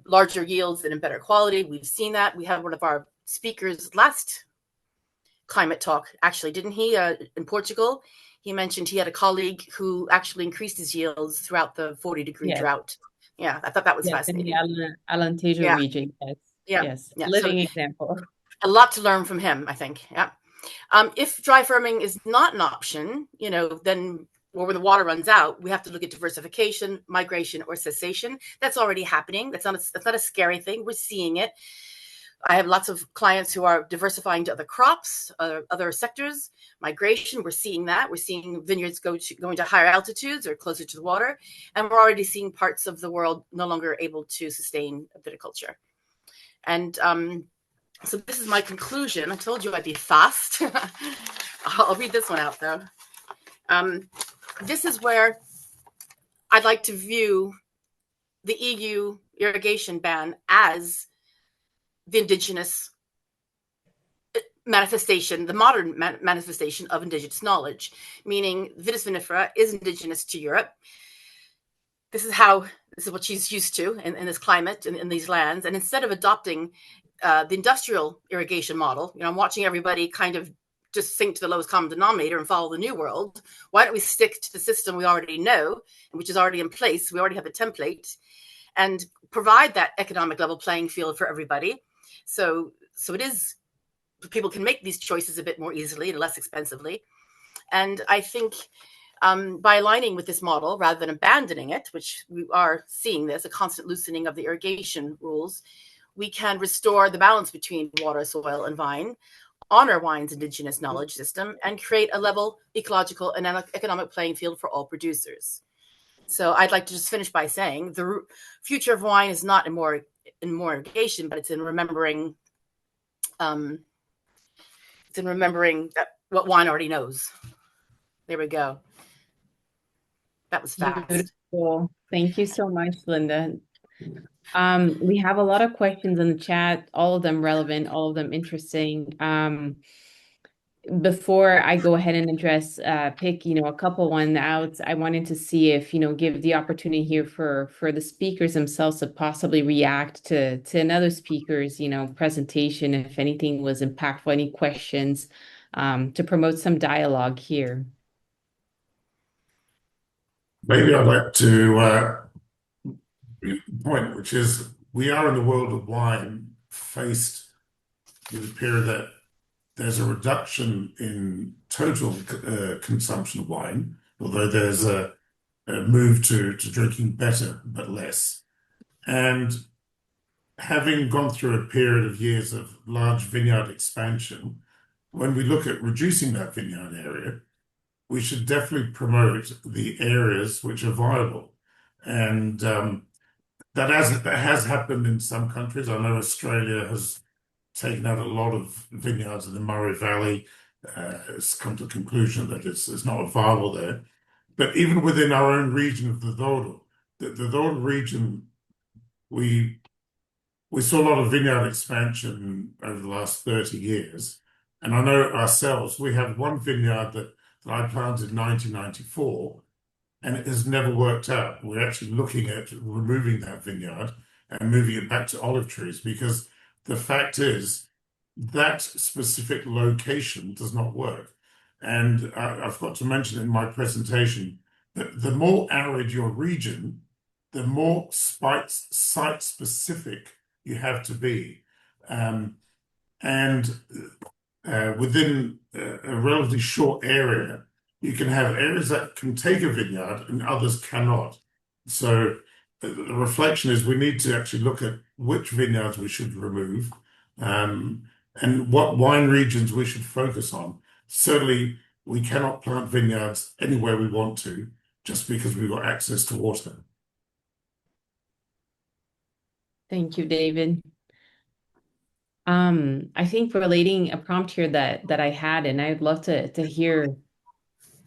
larger yields and in better quality. We've seen that. We had one of our speakers last climate talk, actually, didn't he? In Portugal, he mentioned he had a colleague who actually increased his yields throughout the 40-degree drought. Yeah, I thought that was fascinating. In the Alentejo region, yes. Living example. A lot to learn from him, I think. Yeah. If dry farming is not an option, then when the water runs out, we have to look at diversification, migration, or cessation. That's already happening. That's not a scary thing. We're seeing it. I have lots of clients who are diversifying to other crops, other sectors, migration. We're seeing that. We're seeing vineyards going to higher altitudes or closer to the water. And we're already seeing parts of the world no longer able to sustain viticulture. And so this is my conclusion. I told you I'd be fast. I'll read this one out, though. This is where I'd like to view the EU irrigation ban as the indigenous manifestation, the modern manifestation of indigenous knowledge, meaning Vitis vinifera is indigenous to Europe. This is what she's used to in this climate, in these lands. And instead of adopting the industrial irrigation model, I'm watching everybody kind of just sink to the lowest common denominator and follow the new world. Why don't we stick to the system we already know, which is already in place? We already have a template, and provide that economic level playing field for everybody. So it is, people can make these choices a bit more easily and less expensively. And I think by aligning with this model, rather than abandoning it, which we are seeing this, a constant loosening of the irrigation rules, we can restore the balance between water, soil, and vine, honor wine's indigenous knowledge system, and create a level ecological and economic playing field for all producers. So I'd like to just finish by saying the future of wine is not in more irrigation, but it's in remembering that what wine already knows. There we go. That was fast. Beautiful. Thank you so much, Linda. We have a lot of questions in the chat, all of them relevant, all of them interesting. Before I go ahead and address, pick, a couple one out, I wanted to see if, give the opportunity here for the speakers themselves to possibly react to another speaker's, presentation, if anything was impactful, any questions, to promote some dialogue here. Maybe I'd like to point, which is we are in the world of wine faced with a period that there's a reduction in total consumption of wine, although there's a move to drinking better but less. And having gone through a period of years of large vineyard expansion, when we look at reducing that vineyard area, we should definitely promote the areas which are viable. And that has happened in some countries. I know Australia has taken out a lot of vineyards in the Murray Valley. It's come to the conclusion that it's not viable there. But even within our own region of the Douro, the Douro region, we saw a lot of vineyard expansion over the last 30 years. And I know ourselves, we have one vineyard that I planted in 1994, and it has never worked out. We're actually looking at removing that vineyard and moving it back to olive trees, because the fact is that specific location does not work. And I've got to mention in my presentation that the more arid your region, the more site-specific you have to be. Within a relatively short area, you can have areas that can take a vineyard and others cannot. So the reflection is we need to actually look at which vineyards we should remove, and what wine regions we should focus on. Certainly, we cannot plant vineyards anywhere we want to just because we've got access to water. Thank you, David. I think relating a prompt here that I had, and I'd love to hear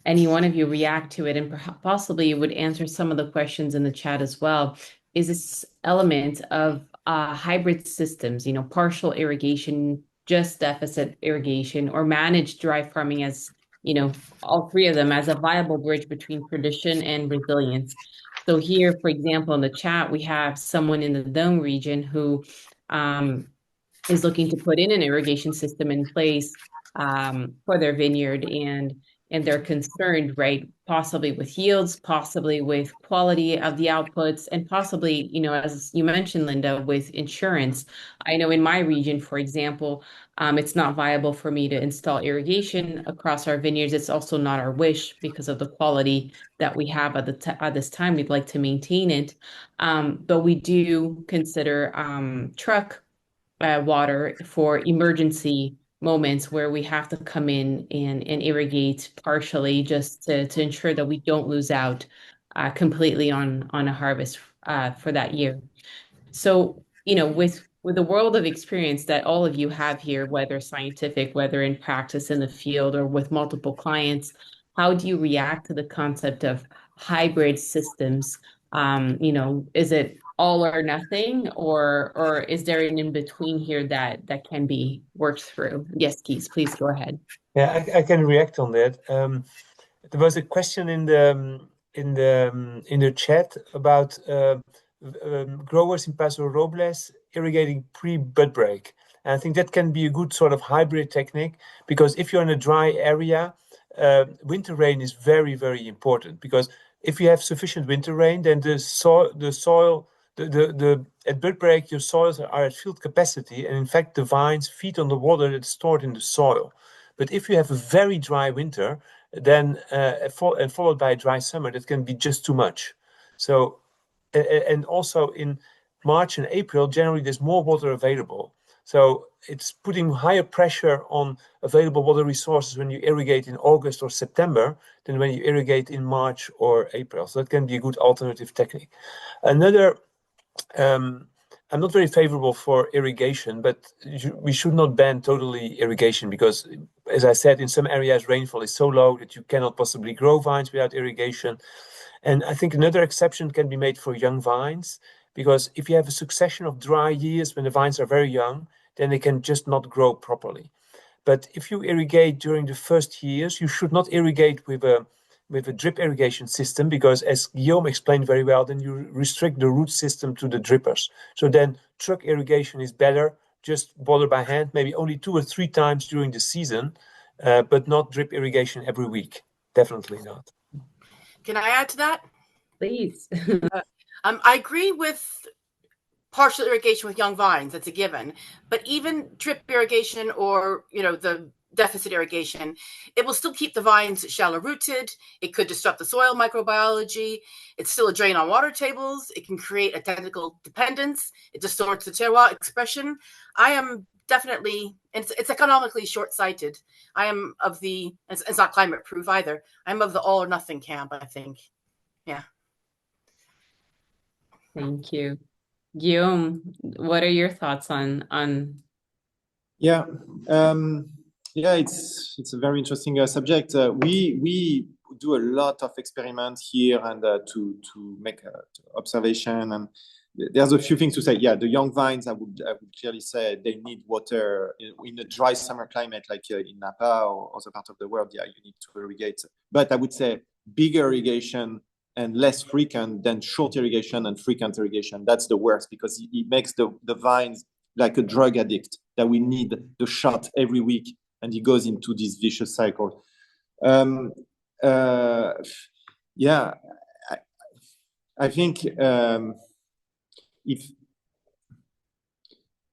any one of you react to it, and possibly would answer some of the questions in the chat as well, is this element of hybrid systems, partial irrigation, just deficit irrigation, or managed dry farming as, all three of them as a viable bridge between tradition and resilience. So here, for example, in the chat, we have someone in the Dome region who is looking to put in an irrigation system in place for their vineyard, and they're concerned, right, possibly with yields, possibly with quality of the outputs, and possibly, as you mentioned, Linda, with insurance. I know in my region, for example, it's not viable for me to install irrigation across our vineyards. It's also not our wish because of the quality that we have at this time. We'd like to maintain it, but we do consider truck water for emergency moments where we have to come in and irrigate partially just to ensure that we don't lose out completely on a harvest for that year. So, with the world of experience that all of you have here, whether scientific, whether in practice in the field or with multiple clients, how do you react to the concept of hybrid systems? Is it all or nothing, or is there an in between here that can be worked through? Yes, Kees, please go ahead. Yeah, I can react on that. There was a question in the chat about growers in Paso Robles irrigating pre-bud break. And I think that can be a good sort of hybrid technique, because if you're in a dry area, winter rain is very, very important, because if you have sufficient winter rain, then the soil at bud break, your soils are at field capacity, and in fact the vines feed on the water that's stored in the soil. But if you have a very dry winter, then followed by a dry summer, that can be just too much. So, and also in March and April, generally there's more water available. So it's putting higher pressure on available water resources when you irrigate in August or September than when you irrigate in March or April. So that can be a good alternative technique. Another, I'm not very favorable for irrigation, but we should not ban totally irrigation, because, as I said, in some areas rainfall is so low that you cannot possibly grow vines without irrigation. And I think another exception can be made for young vines, because if you have a succession of dry years when the vines are very young, then they can just not grow properly. But if you irrigate during the first years, you should not irrigate with a drip irrigation system, because, as Guillaume explained very well, then you restrict the root system to the drippers. So then truck irrigation is better, just water by hand, maybe only 2 or 3 times during the season, but not drip irrigation every week. Definitely not. Can I add to that? Please. I agree with partial irrigation with young vines. That's a given. But even drip irrigation or, the deficit irrigation, it will still keep the vines shallow rooted. It could disrupt the soil microbiology. It's still a drain on water tables. It can create a technical dependence. It distorts the terroir expression. I am definitely, it's economically short-sighted. I am of the, it's not climate proof either. I'm of the all or nothing camp, I think. Yeah. Thank you. Guillaume, what are your thoughts on Yeah, it's a very interesting subject. We do a lot of experiments here and to make observation, and there's a few things to say. Yeah, the young vines, I would clearly say they need water in a dry summer climate like in Napa or other parts of the world. Yeah, you need to irrigate, but I would say bigger irrigation and less frequent than short irrigation and frequent irrigation. That's the worst, because it makes the vines like a drug addict that we need the shot every week, and he goes into this vicious cycle. Yeah, I think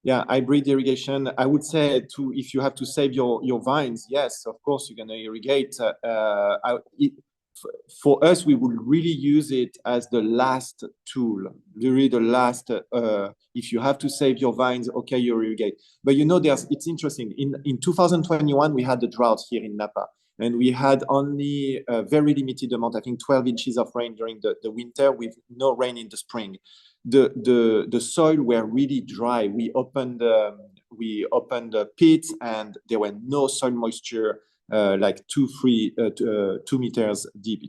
hybrid irrigation, I would say, if you have to save your vines, yes, of course you're going to irrigate. For us, we would really use it as the last tool, really the last, if you have to save your vines, okay, you irrigate. But it's interesting. In 2021, we had the drought here in Napa, and we had only a very limited amount, I think 12 inches of rain during the winter, with no rain in the spring. The soil were really dry. We opened the pits, and there were no soil moisture, like 2 meters deep.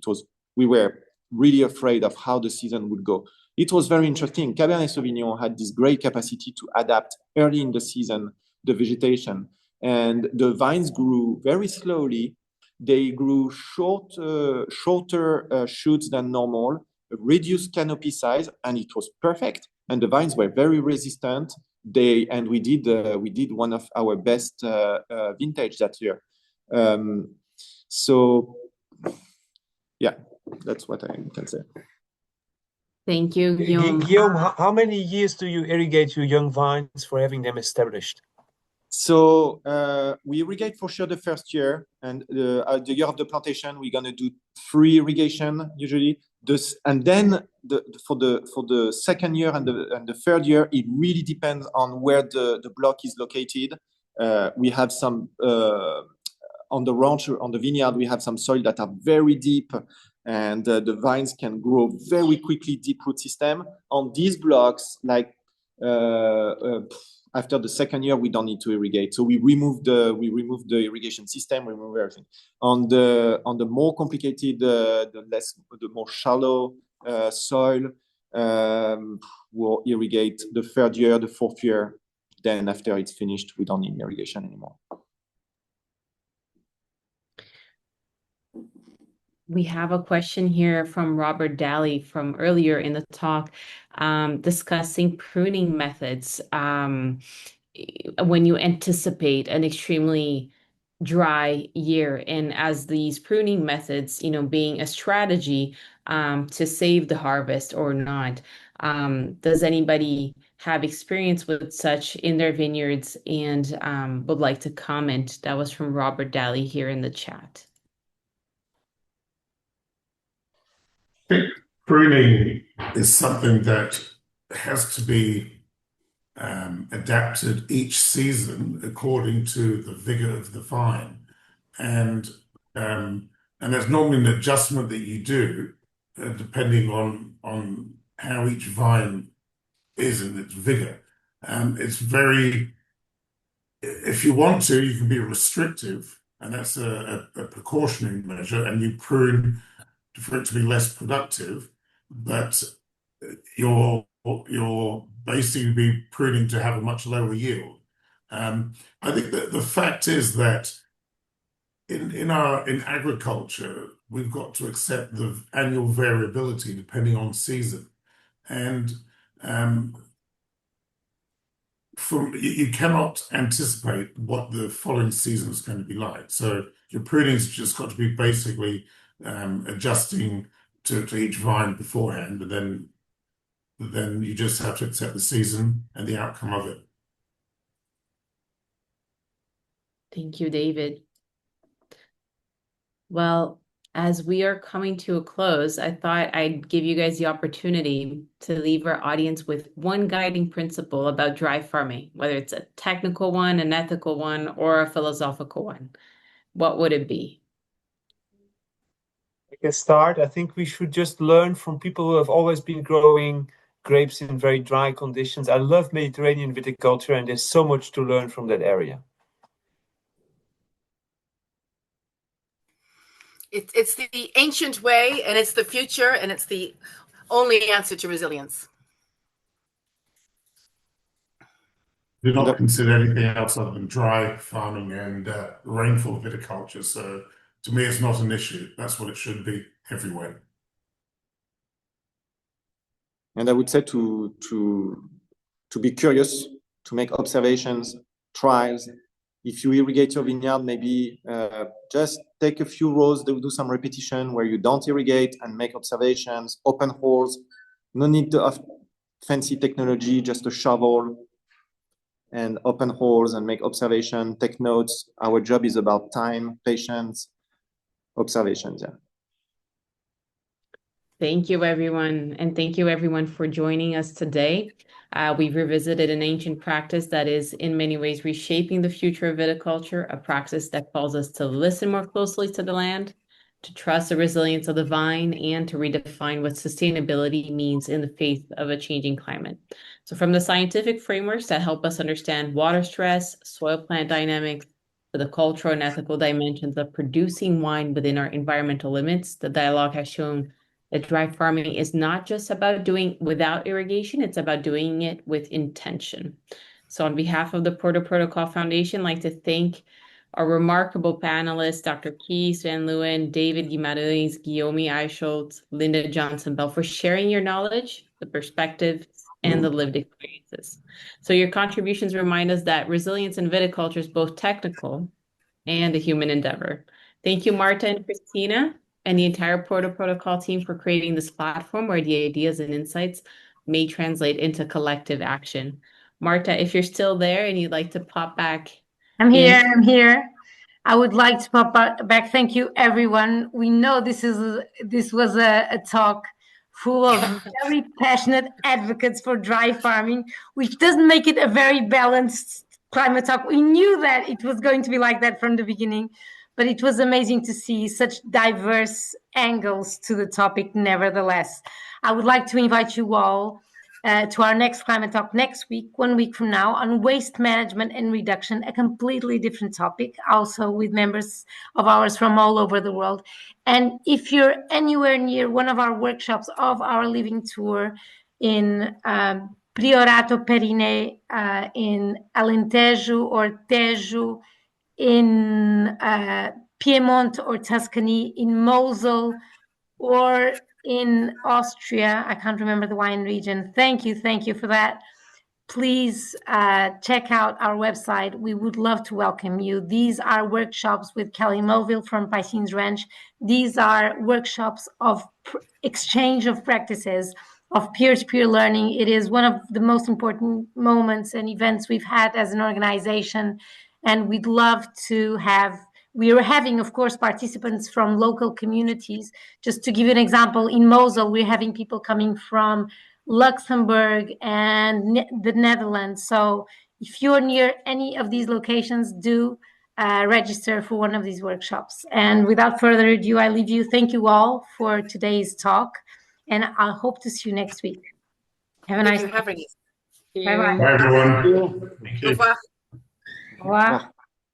We were really afraid of how the season would go. It was very interesting. Cabernet Sauvignon had this great capacity to adapt early in the season, the vegetation, and the vines grew very slowly. They grew shorter shoots than normal, reduced canopy size, and it was perfect. And the vines were very resistant. We did one of our best vintage that year. So yeah, that's what I can say. Thank you, Guillaume. Guillaume, how many years do you irrigate your young vines for having them established? So we irrigate for sure the first year, and the year of the plantation, we're going to do 3 irrigation usually. And then for the second year and the third year, it really depends on where the block is located. We have some on the ranch, on the vineyard, we have some soil that are very deep, and the vines can grow very quickly, deep root system. On these blocks, like after the second year, we don't need to irrigate. So we remove the irrigation system, we remove everything. On the more complicated, the more shallow soil, we'll irrigate the third year, the fourth year. Then after it's finished, we don't need irrigation anymore. We have a question here from Robert Daly from earlier in the talk, discussing pruning methods when you anticipate an extremely dry year, and as these pruning methods, being a strategy to save the harvest or not. Does anybody have experience with such in their vineyards and would like to comment? That was from Robert Daly here in the chat. I think pruning is something that has to be adapted each season according to the vigor of the vine, and there's normally an adjustment that you do depending on how each vine is in its vigor. It's very, if you want to, you can be restrictive, and that's a precautionary measure, and you prune for it to be less productive, but you're basically be pruning to have a much lower yield. I think that the fact is that in agriculture, we've got to accept the annual variability depending on season, and you cannot anticipate what the following season is going to be like. So your pruning's just got to be basically adjusting to each vine beforehand, but then you just have to accept the season and the outcome of it. Thank you, David. Well, as we are coming to a close, I thought I'd give you guys the opportunity to leave our audience with one guiding principle about dry farming, whether it's a technical one, an ethical one, or a philosophical one. What would it be? I can start. I think we should just learn from people who have always been growing grapes in very dry conditions. I love Mediterranean viticulture, and there's so much to learn from that area. It's the ancient way, and it's the future, and it's the only answer to resilience. Do not consider anything else other than dry farming and rainfall viticulture. So to me, it's not an issue. That's what it should be everywhere. And I would say to be curious, to make observations, trials. If you irrigate your vineyard, maybe just take a few rows, do some repetition where you don't irrigate and make observations, open holes. No need to have fancy technology, just a shovel and open holes and make observation, take notes. Our job is about time, patience, observations. Yeah. Thank you, everyone. And thank you, everyone, for joining us today. We've revisited an ancient practice that is in many ways reshaping the future of viticulture, a practice that calls us to listen more closely to the land, to trust the resilience of the vine, and to redefine what sustainability means in the face of a changing climate. So from the scientific frameworks that help us understand water stress, soil plant dynamics, to the cultural and ethical dimensions of producing wine within our environmental limits, the dialogue has shown that dry farming is not just about doing without irrigation, it's about doing it with intention. So on behalf of the Porter Protocol Foundation, I'd like to thank our remarkable panelists, Dr. Kees van Leeuwen, David Guimaraes, Guillaume Eicholz, Linda Johnson-Bell, for sharing your knowledge, the perspectives, and the lived experiences. So your contributions remind us that resilience in viticulture is both technical and a human endeavor. Thank you, Marta and Christina, and the entire Porter Protocol team for creating this platform where the ideas and insights may translate into collective action. Marta, if you're still there and you'd like to pop back I'm here. in. I'm here. I would like to pop back. Thank you, everyone. We know this was a talk full of very passionate advocates for dry farming, which doesn't make it a very balanced climate talk. We knew that it was going to be like that from the beginning, but it was amazing to see such diverse angles to the topic nevertheless. I would like to invite you all to our next climate talk next week, 1 week from now, on waste management and reduction, a completely different topic, also with members of ours from all over the world. And if you're anywhere near one of our workshops of our living tour in Priorato Perine, in Alentejo or Tejo, in Piedmont or Tuscany, in Mosel, or in Austria, I can't remember the wine region. Thank you for that. Please check out our website. We would love to welcome you. These are workshops with Kelly Moville from Piscines Ranch. These are workshops of exchange of practices, of peer-to-peer learning. It is one of the most important moments and events we've had as an organization, and we'd love to have. We are having, of course, participants from local communities. Just to give you an example, in Mosel, we're having people coming from Luxembourg and the Netherlands. So if you're near any of these locations, do register for one of these workshops. And without further ado, I leave you. Thank you all for today's talk, and I hope to see you next week. Have a nice day. Thank you for having us. Bye-bye. Bye, everyone. Au revoir. Au revoir.